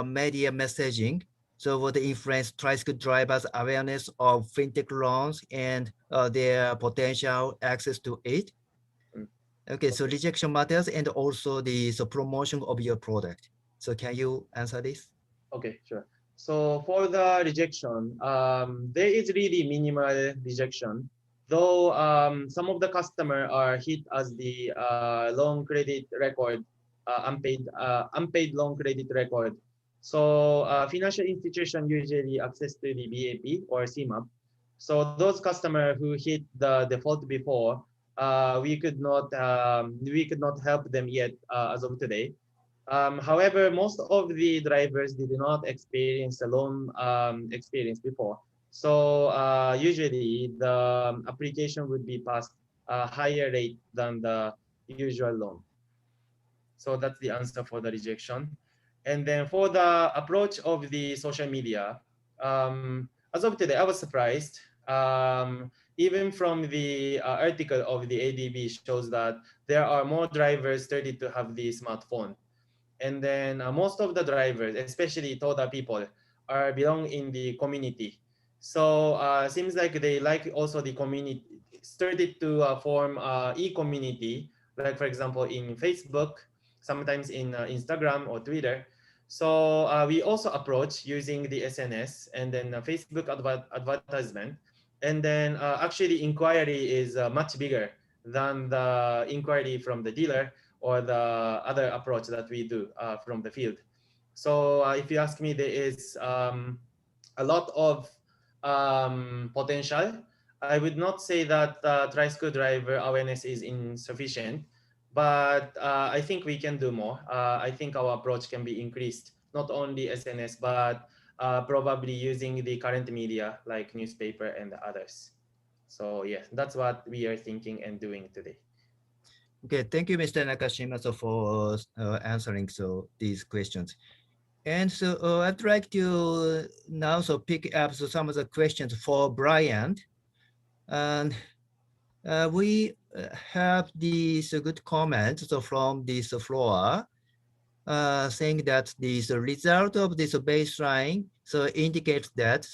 media messaging so would influence tricycle drivers' awareness of fintech loans and their potential access to it? Okay, so rejection matters and also the promotion of your product. So can you answer this? Okay, sure. So for the rejection, there is really minimal rejection, though some of the customer are hit as the loan credit record, unpaid loan credit record. So financial institution usually access to the BAP or CMAP. So those customer who hit the default before, we could not help them yet as of today. However, most of the drivers did not experience a loan experience before. So usually the application would be passed a higher rate than the usual loan. So that's the answer for the rejection. And then for the approach of the social media, as of today, I was surprised. Even from the article of the ADB shows that there are more drivers started to have the smartphone. And then most of the drivers, especially Toda people, are belong in the community. So seems like they like also the community, started to form e-community, like for example in Facebook, sometimes in Instagram or Twitter. So we also approach using the SNS and then Facebook advertisement. And then actually inquiry is much bigger than the inquiry from the dealer or the other approach that we do from the field. So if you ask me, there is a lot of potential. I would not say that tricycle driver awareness is insufficient, but I think we can do more. I think our approach can be increased, not only SNS, but probably using the current media like newspaper and others. So yeah, that's what we are thinking and doing today. Okay, thank you, Mr. Nakashima, so for answering these questions. And so I'd like to now pick up some of the questions for Brian. And we have these good comments from this floor saying that this result of this baseline indicates that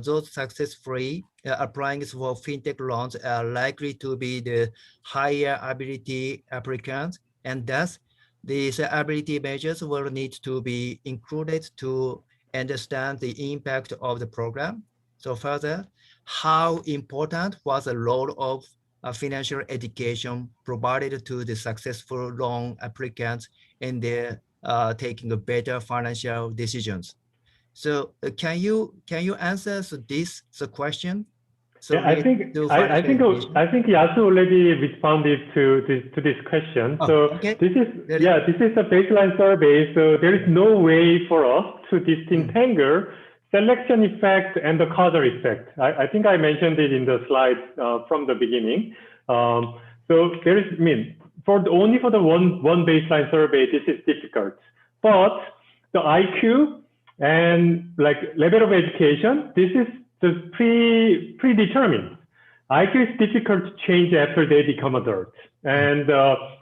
those successfully applying for fintech loans are likely to be the higher ability applicants, and thus these ability measures will need to be included to understand the impact of the program. So further, how important was the role of financial education provided to the successful loan applicants and they're taking a better financial decisions. So can you answer this question? So yeah, I think Yasu already responded to this question. Oh, so okay. this is a baseline survey. So there is no way for us to disentangle selection effect and the causal effect. I think I mentioned it in the slides from the beginning. So there is, only for the one baseline survey, this is difficult. But the IQ and like level of education, this is just predetermined. IQ is difficult to change after they become adults, and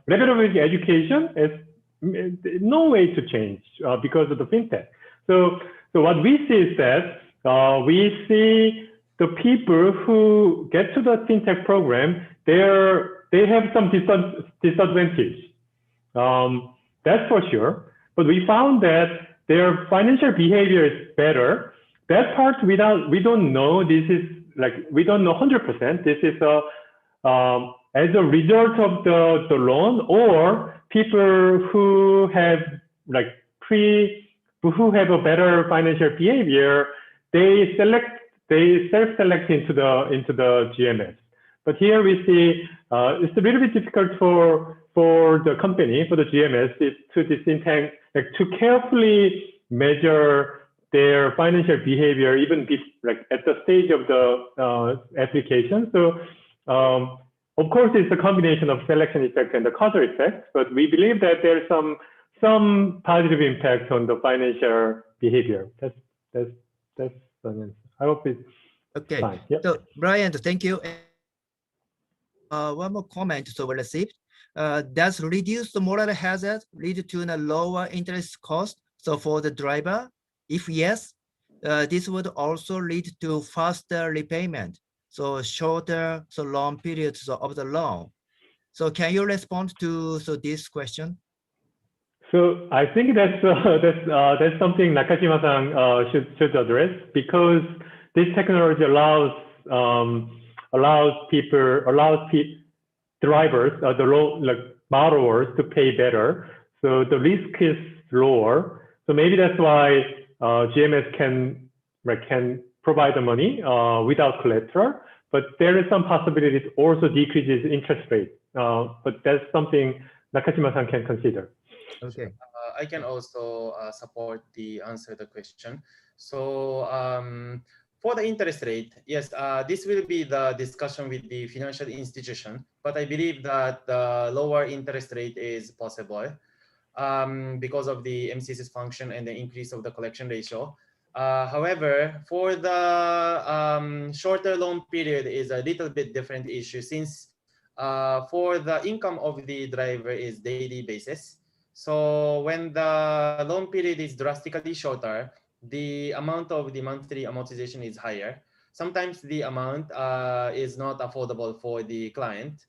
level of education is no way to change because of the fintech. So what we see is that we see the people who get to the fintech program, they have some disadvantage. That's for sure. But we found that their financial behavior is better. That part we don't know. This is like we don't know 100%. This is as a result of the loan, or people who have who have a better financial behavior, they self-select into the GMS. But here we see it's a little bit difficult for the company, for the GMS, to disentangle, to carefully measure their financial behavior, even at the stage of the application. So of course, it's a combination of selection effect and the causal effect, but we believe that there's some positive impact on the financial behavior. That's the answer. I hope it's okay. fine. Yep. So Brian, thank you. One more comment we received. Does reduced moral hazard lead to a lower interest cost for the driver? If yes, this would also lead to faster repayment, so shorter long periods of the loan. So can you respond to this question? So I think that's something Nakashima-san should address, because this technology allows drivers, borrowers, to pay better. So the risk is lower. So maybe that's why GMS can provide the money without collateral. But there is some possibility it also decreases interest rate. But that's something Nakashima-san can consider. Okay. I can also support the answer to the question. So for the interest rate, yes, this will be the discussion with the financial institution, but I believe that the lower interest rate is possible because of the MCC's function and the increase of the collection ratio. However, for the shorter loan period is a little bit different issue, since for the income of the driver is daily basis. So when the loan period is drastically shorter, the amount of the monthly amortization is higher. Sometimes the amount is not affordable for the client.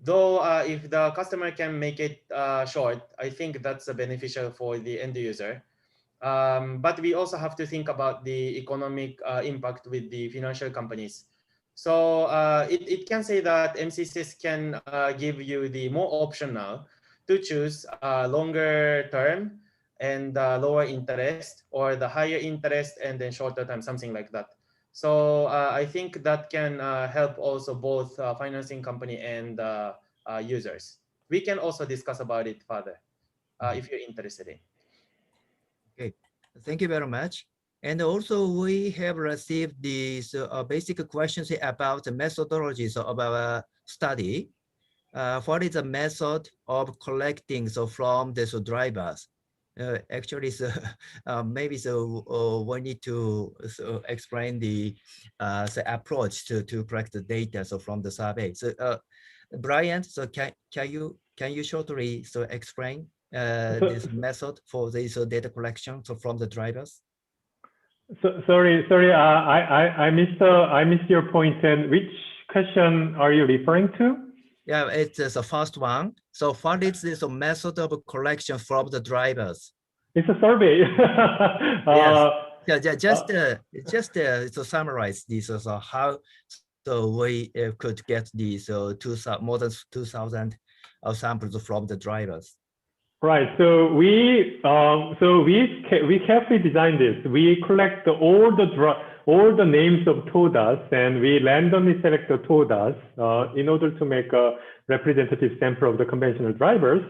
Though if the customer can make it short, I think that's beneficial for the end user. But we also have to think about the economic impact with the financial companies. So it can say that MCCs can give you the more option now to choose longer term and lower interest, or the higher interest and then shorter time, something like that. So I think that can help also both financing company and users. we can also discuss about it further if you're interested in. Okay, thank you very much. And also we have received these basic questions about the methodologies of our study. What is the method of collecting from the drivers? Actually, so maybe we need to explain the approach to collect the data from the survey. So Brian, so can you shortly explain this method for this data collection from the drivers? Sorry, I missed your point. And which question are you referring to? Yeah, it's the first one. So what is this method of collection from the drivers? It's a survey. Yes. Yeah, just to summarize this, so how we could get these more than 2,000 samples from the drivers. Right. So we carefully designed this. We collect all the names of TODAs, and we randomly select the TODAs in order to make a representative sample of the conventional drivers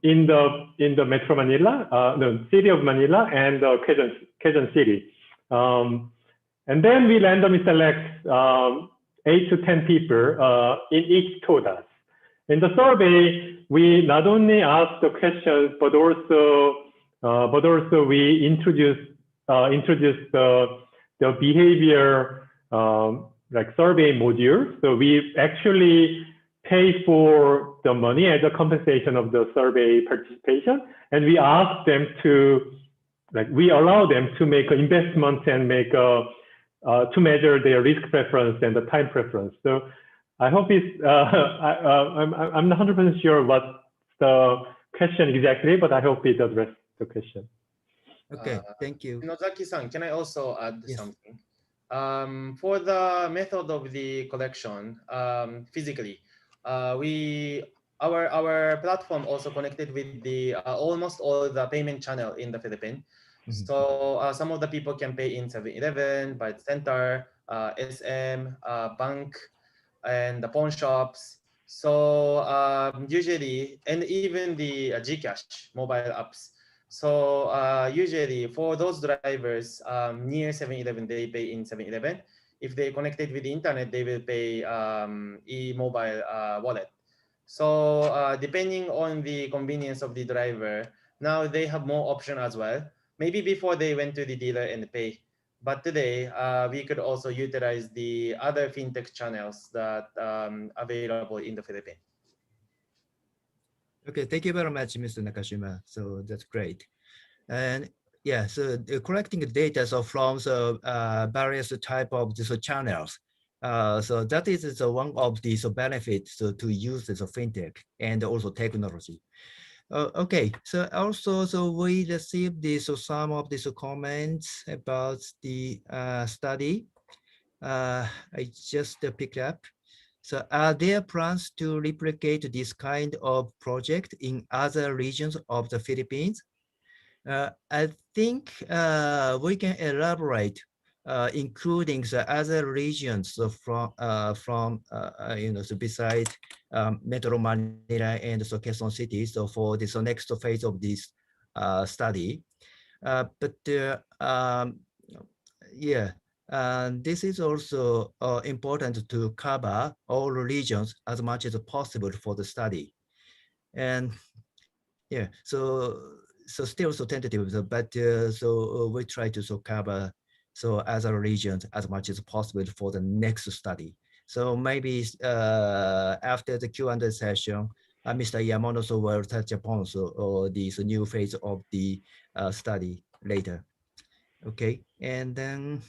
in the Metro Manila, the city of Manila, and Quezon City. And then we randomly select 8 to 10 people in each TODAs. In the survey, we not only ask the questions, but also we introduce the behavior like survey module. So we actually pay for the money as a compensation of the survey participation, and we ask them to, we allow them to make an investment and make to measure their risk preference and the time preference. So I hope it's, I'm not 100% sure what the question exactly, but I hope it addressed the question. Okay, thank you. Nozaki-san, can I also add Yes. something? For the method of the collection, physically, our platform also connected with the almost all the payment channel in the Philippines. So some of the people can pay in 7-Eleven, by Center, SM, bank, and the pawn shops. So usually, and even the Gcash mobile apps. So usually for those drivers near 7-Eleven, they pay in 7-Eleven. If they connected with the internet, they will pay e-mobile wallet. So depending on the convenience of the driver, now they have more option as well. Maybe before they went to the dealer and pay. But today, we could also utilize the other fintech channels that available in the Philippines. Okay, thank you very much, Mr. Nakashima. So that's great. And yeah, so collecting the data from the various type of these channels. So that is one of these benefits to use this fintech and also technology. Okay, so also we received some of these comments about the study. I just picked up. So are there plans to replicate this kind of project in other regions of the Philippines? I think we can elaborate, including the other regions from so besides Metro Manila and so Quezon City. So for this next phase of this study, yeah. This is also important to cover all regions as much as possible for the study. And yeah, so still so tentative, but we try to cover other regions as much as possible for the next study. So maybe after the Q&A session, Mr. Yamamoto will touch upon this new phase of the study later. Okay, and then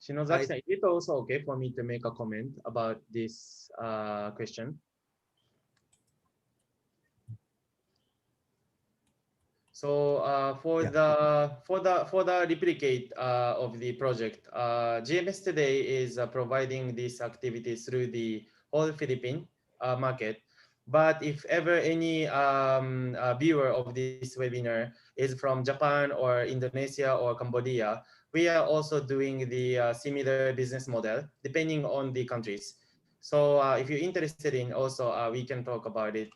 Shinozaki-san, is it also okay for me to make a comment about this question? So for the replicate of the project, GMS today is providing these activities through the whole Philippine market. But if ever any viewer of this webinar is from Japan or Indonesia or Cambodia, we are also doing the similar business model depending on the countries. So if you're interested in also, we can talk about it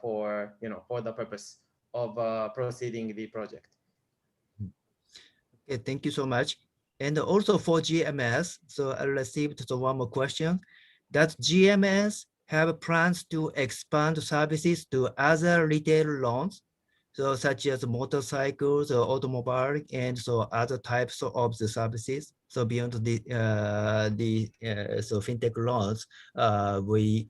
for the purpose of proceeding the project. Okay, thank you so much. And also for GMS, so I received one more question. Does GMS have plans to expand services to other retail loans, so such as motorcycles or automobile, and so other types of the services? So beyond the so fintech loans, we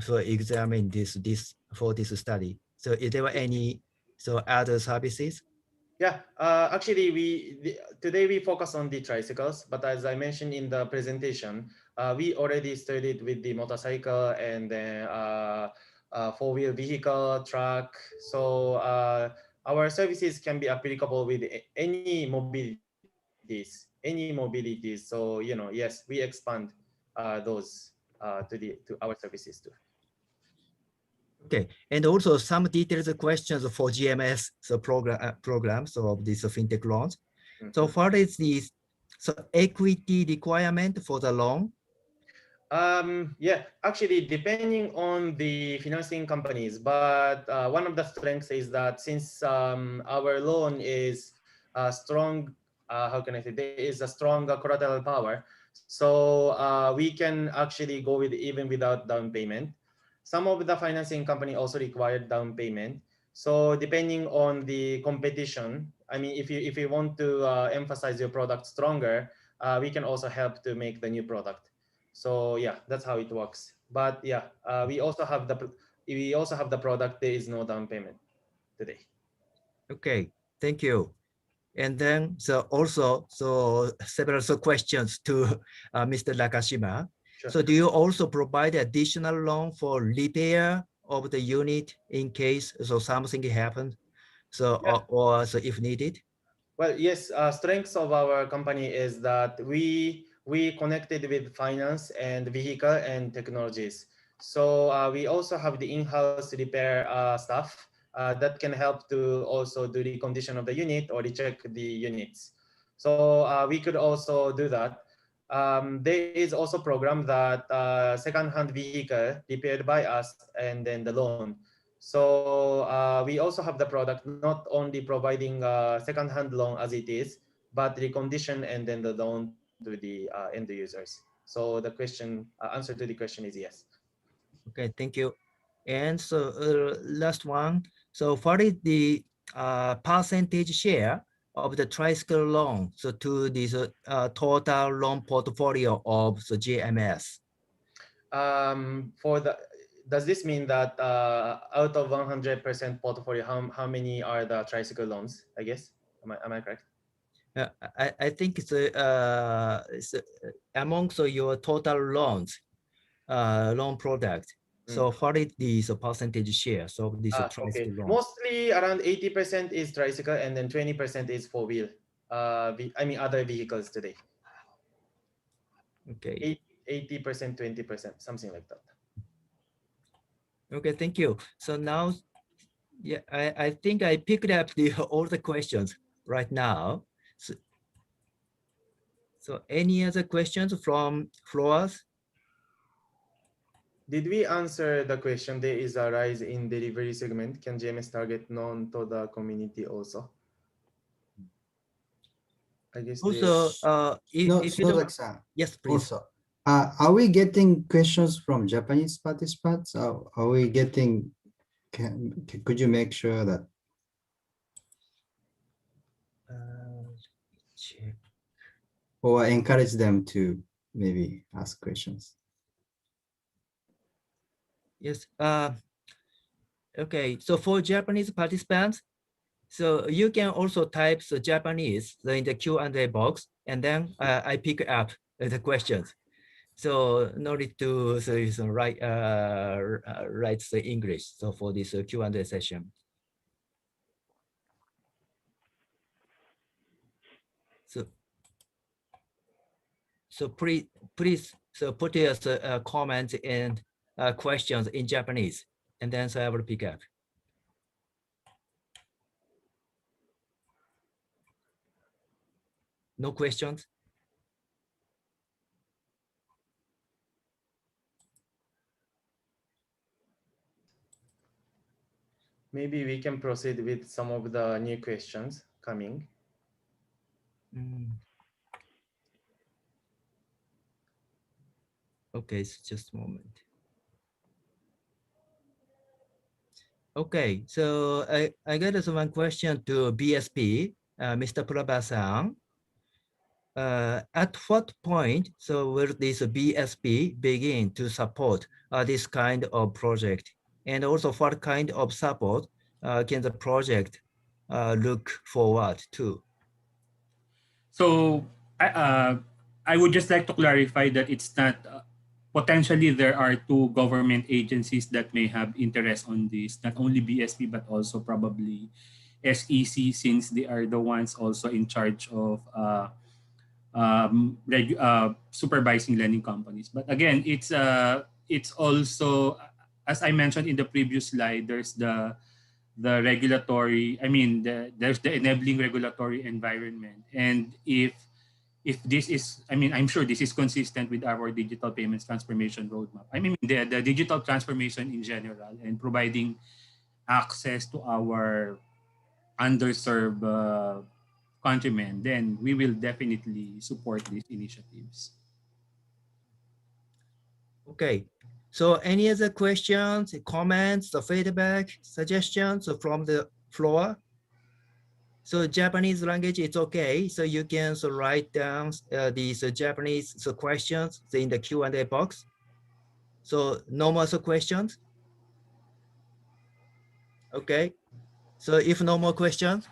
so examine this for this study. So is there any so other services? Yeah, actually, today we focus on the tricycles, but as I mentioned in the presentation, we already started with the motorcycle and then four-wheel vehicle, truck. So our services can be applicable with any mobilities. So yes, we expand those to our services too. Okay, and also some detailed questions for GMS so programs of these fintech loans. So what is the equity requirement for the loan? Yeah, actually, depending on the financing companies, but one of the strengths is that since our loan is strong, how can I say, there is a strong collateral power, so we can actually go with even without down payment. Some of the financing company also require down payment. So depending on the competition, I mean, if you want to emphasize your product stronger, we can also help to make the new product. So yeah, that's how it works. But yeah, we also have the product. There is no down payment today. Okay, thank you. And then so also so several questions to Mr. Nakashima. Sure. So do you also provide additional loan for repair of the unit in case so something happened? So Yeah. or so if needed? Well, yes. Strengths of our company is that we connected with finance and vehicle and technologies. So we also have the in-house repair staff that can help to also do the condition of the unit or recheck the units. So we could also do that. There is also a program that second-hand vehicle repaired by us and then the loan. So we also have the product not only providing second-hand loan as it is, but recondition and then the loan to the end users. So the answer to the question is yes. Okay, thank you. And so last one. So what is the percentage share of the Tricycle loan so to this total loan portfolio of the GMS? Does this mean that out of 100% portfolio, how many are the Tricycle loans? I guess. Am I correct? I think it's amongst your total loans, loan product. So what is the percentage share? So this Tricycle okay. loan. Mostly around 80% is Tricycle and then 20% is four-wheel. I mean other vehicles today. Okay. 80%, 20%, something like that. Okay, thank you. So now, yeah, I think I picked up all the questions right now. So any other questions from floors? Did we answer the question? There is a rise in delivery segment. Can GMS target known to the community also? I guess Also, if you don't, yes, please. Also, are we getting questions from Japanese participants? Are we getting? Could you make sure that? Check. Or encourage them to maybe ask questions? Yes. Okay. So for Japanese participants, so you can also type the Japanese in the Q&A box, and then I pick up the questions. So no need to write the English. So for this Q&A session. So please so put your comments and questions in Japanese, and then so I will pick up. No questions? maybe we can proceed with some of the new questions coming. Okay, so just a moment. Okay, so I got this one question to BSP, Mr. Plabasan. At what point, so will this BSP begin to support this kind of project? And also what kind of support can the project look forward to? So I would just like to clarify that it's not potentially there are two government agencies that may have interest on this, not only BSP but also probably SEC, since they are the ones also in charge of supervising lending companies. But again, it's also, as I mentioned in the previous slide, there's the regulatory, there's the enabling regulatory environment. And if this is, I'm sure this is consistent with our digital payments transformation roadmap. The digital transformation in general and providing access to our underserved countrymen, then we will definitely support these initiatives. Okay, so any other questions, comments, or feedback, suggestions from the floor? So Japanese language, it's okay. So you can write down these Japanese questions in the Q&A box. So no more questions? Okay, so if no more questions,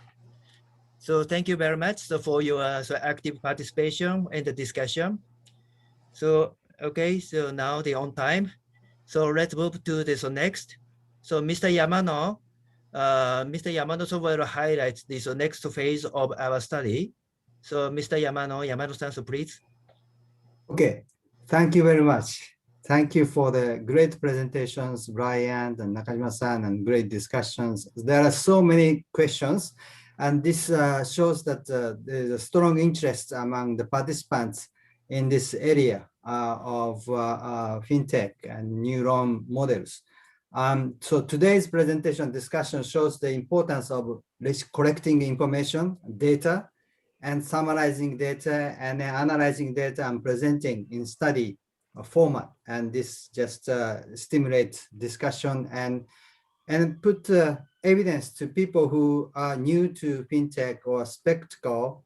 so thank you very much for your active participation in the discussion. So, okay, so now they're on time. So let's move to this next. So Mr. Yamano, will highlight this next phase of our study. So Mr. Yamano-san, so please. Okay, thank you very much. Thank you for the great presentations, Brian and Nakajima-san, and great discussions. There are so many questions, and this shows that there's a strong interest among the participants in this area of fintech and new loan models. So today's presentation discussion shows the importance of collecting information, data, and summarizing data and analyzing data and presenting in study format. And this just stimulates discussion and put evidence to people who are new to fintech or skeptical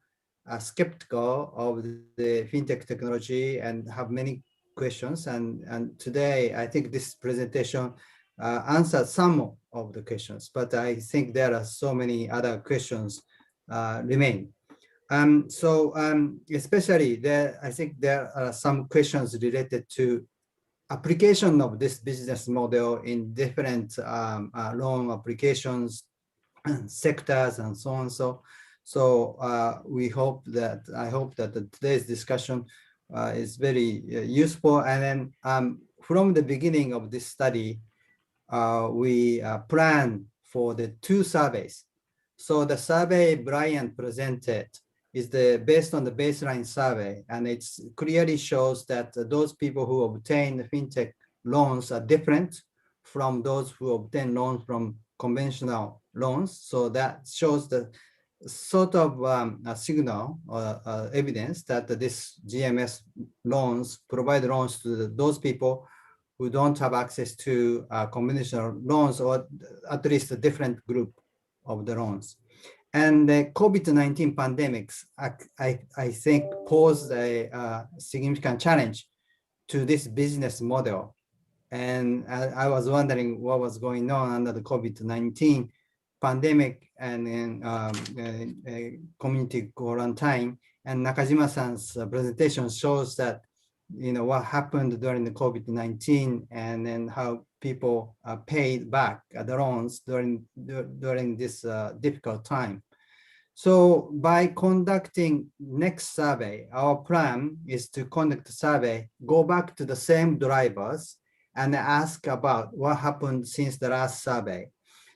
of the fintech technology and have many questions. And today, I think this presentation answered some of the questions, but I think there are so many other questions remain. Especially there, I think there are some questions related to application of this business model in different loan applications, sectors, and so on. So I hope that today's discussion is very useful. And then from the beginning of this study, we plan for the 2 surveys. So the survey Brian presented is based on the baseline survey, and it clearly shows that those people who obtain fintech loans are different from those who obtain loans from conventional loans. So that shows the sort of a signal or evidence that this GMS loans provide loans to those people who don't have access to conventional loans, or at least a different group of the loans. And the COVID-19 pandemics, I think, posed a significant challenge to this business model. And I was wondering what was going on under the COVID-19 pandemic and community quarantine. And Nakajima-san's presentation shows that, what happened during the COVID-19 and then how people paid back the loans during this difficult time. So by conducting next survey, our plan is to conduct a survey, go back to the same drivers and ask about what happened since the last survey.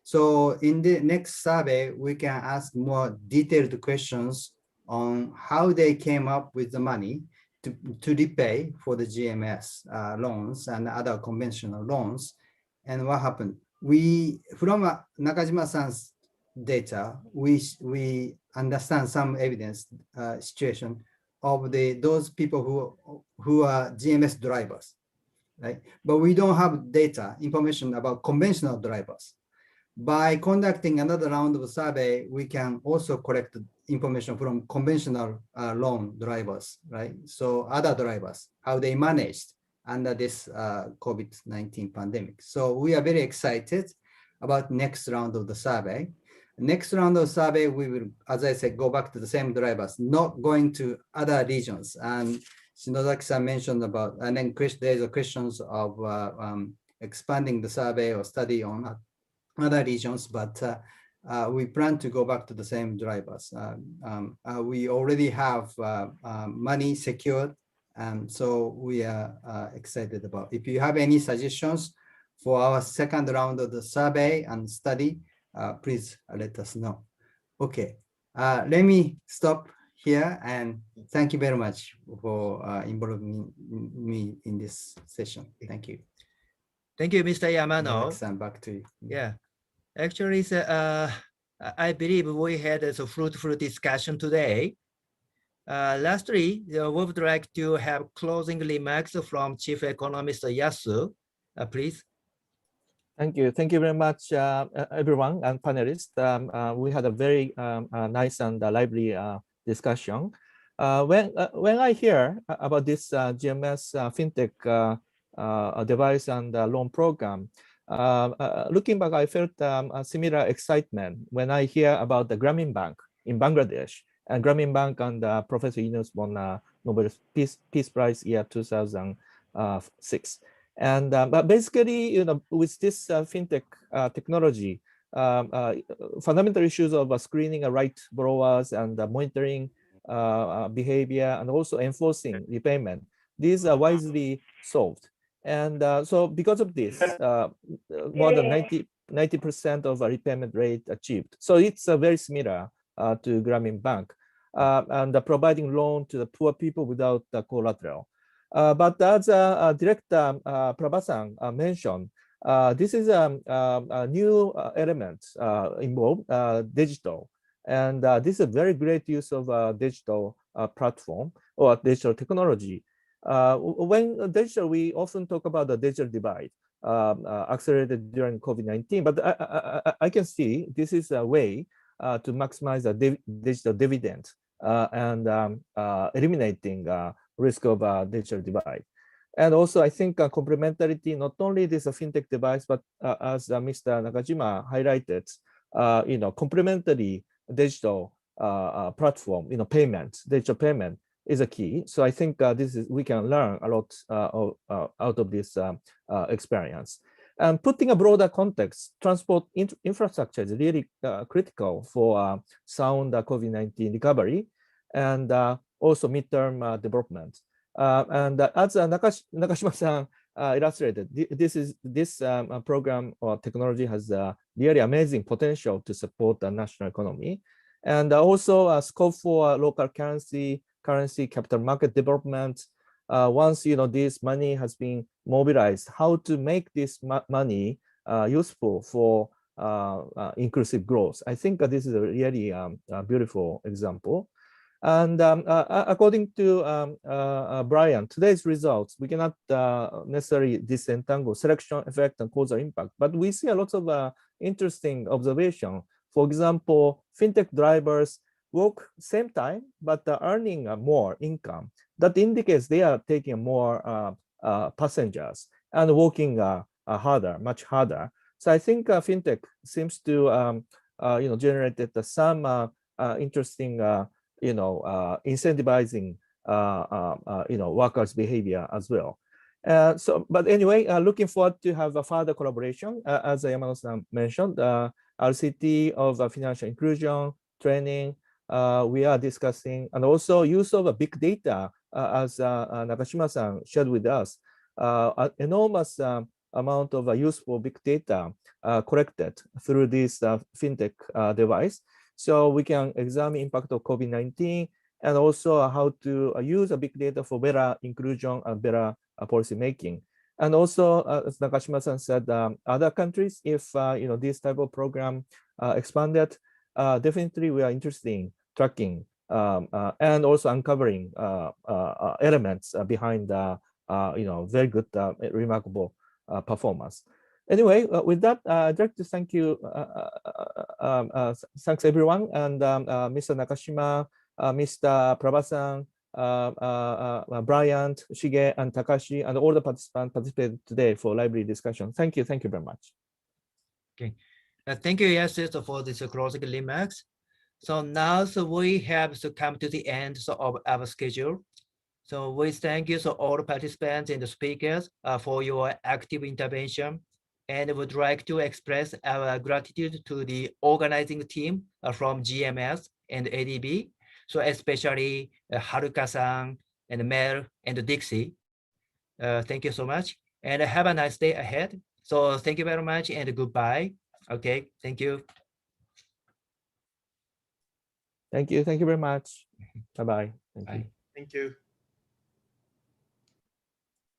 So in the next survey, we can ask more detailed questions on how they came up with the money to repay for the GMS loans and other conventional loans, and what happened from Nakajima-san's data, we understand some evidence situation of those people who are GMS drivers, right? But we don't have data information about conventional drivers. By conducting another round of survey, we can also collect information from conventional loan drivers, right? So other drivers, how they managed under this COVID-19 pandemic. So we are very excited about next round of the survey. Next round of survey, we will, as I said, go back to the same drivers, not going to other regions. And Shinozaki-san mentioned about, and then there's a questions of expanding the survey or study on other regions, but we plan to go back to the same drivers. We already have money secured, and so we are excited about. If you have any suggestions for our second round of the survey and study, please let us know. Okay, let me stop here, and thank you very much for involving me in this session. Thank you. Thank you, Mr. Yamano. Back to you. Yeah, actually, I believe we had a fruitful discussion today. Lastly, we would like to have closing remarks from Chief Economist Yasu, please. Thank you. Thank you very much, everyone and panelists. We had a very nice and lively discussion. When I hear about this GMS fintech device and loan program, looking back, I felt a similar excitement when I hear about the Grameen Bank in Bangladesh. And Grameen Bank and Professor Yunus won Nobel Peace Prize year 2006. And but basically, with this fintech technology, fundamental issues of screening right borrowers and monitoring behavior and also enforcing repayment, these are wisely solved. And so because of this, more than 90% of a repayment rate achieved. So it's very similar to Grameen Bank and providing loan to the poor people without the collateral. But as Director Plabasan mentioned, this is a new element involved, digital. And this is a very great use of digital platform or digital technology. When digital, we often talk about the digital divide accelerated during COVID-19, but I can see this is a way to maximize the digital dividend and eliminating risk of digital divide. And also, I think complementarity, not only this fintech device, but as Mr. Nakajima highlighted, complementary digital platform, digital payment is a key. So I think we can learn a lot out of this experience. And putting a broader context, transport infrastructure is really critical for sound COVID-19 recovery and also midterm development. And as Nakashima-san illustrated, this program or technology has really amazing potential to support the national economy, and also a scope for local currency capital market development. Once this money has been mobilized, how to make this money useful for inclusive growth. I think this is a really beautiful example. And according to Brian, today's results, we cannot necessarily disentangle selection effect and causal impact, but we see a lot of interesting observation. For example, fintech drivers work same time, but earning more income. That indicates they are taking more passengers and working much harder. So I think fintech seems to generated some interesting incentivizing workers' behavior as well. But anyway, looking forward to have a further collaboration, as Yamano-san mentioned, RCT of financial inclusion training. We are discussing, and also use of big data, as Nakashima-san shared with us, an enormous amount of useful big data collected through this fintech device. So we can examine impact of COVID-19 and also how to use a big data for better inclusion and better policy making. And also, as Nakashima-san said, other countries, if this type of program expanded, definitely we are interested in tracking and also uncovering elements behind very good, remarkable performance. Anyway, with that, I'd like to thank you. Thanks everyone, and Mr. Nakashima, Mr. Plabasan, Bryant, Shige, and Takashi, and all the participants participated today for lively discussion. Thank you very much. Okay, thank you, Yasis, for this closing remarks. So now, we have to come to the end of our schedule. So we thank you all participants and the speakers for your active intervention, and would like to express our gratitude to the organizing team from GMS and ADB. So especially Haruka-san and Mel and Dixie. Thank you so much, and have a nice day ahead. So thank you very much and goodbye. Okay, thank you. Thank you very much. Bye-bye. Bye. Thank you.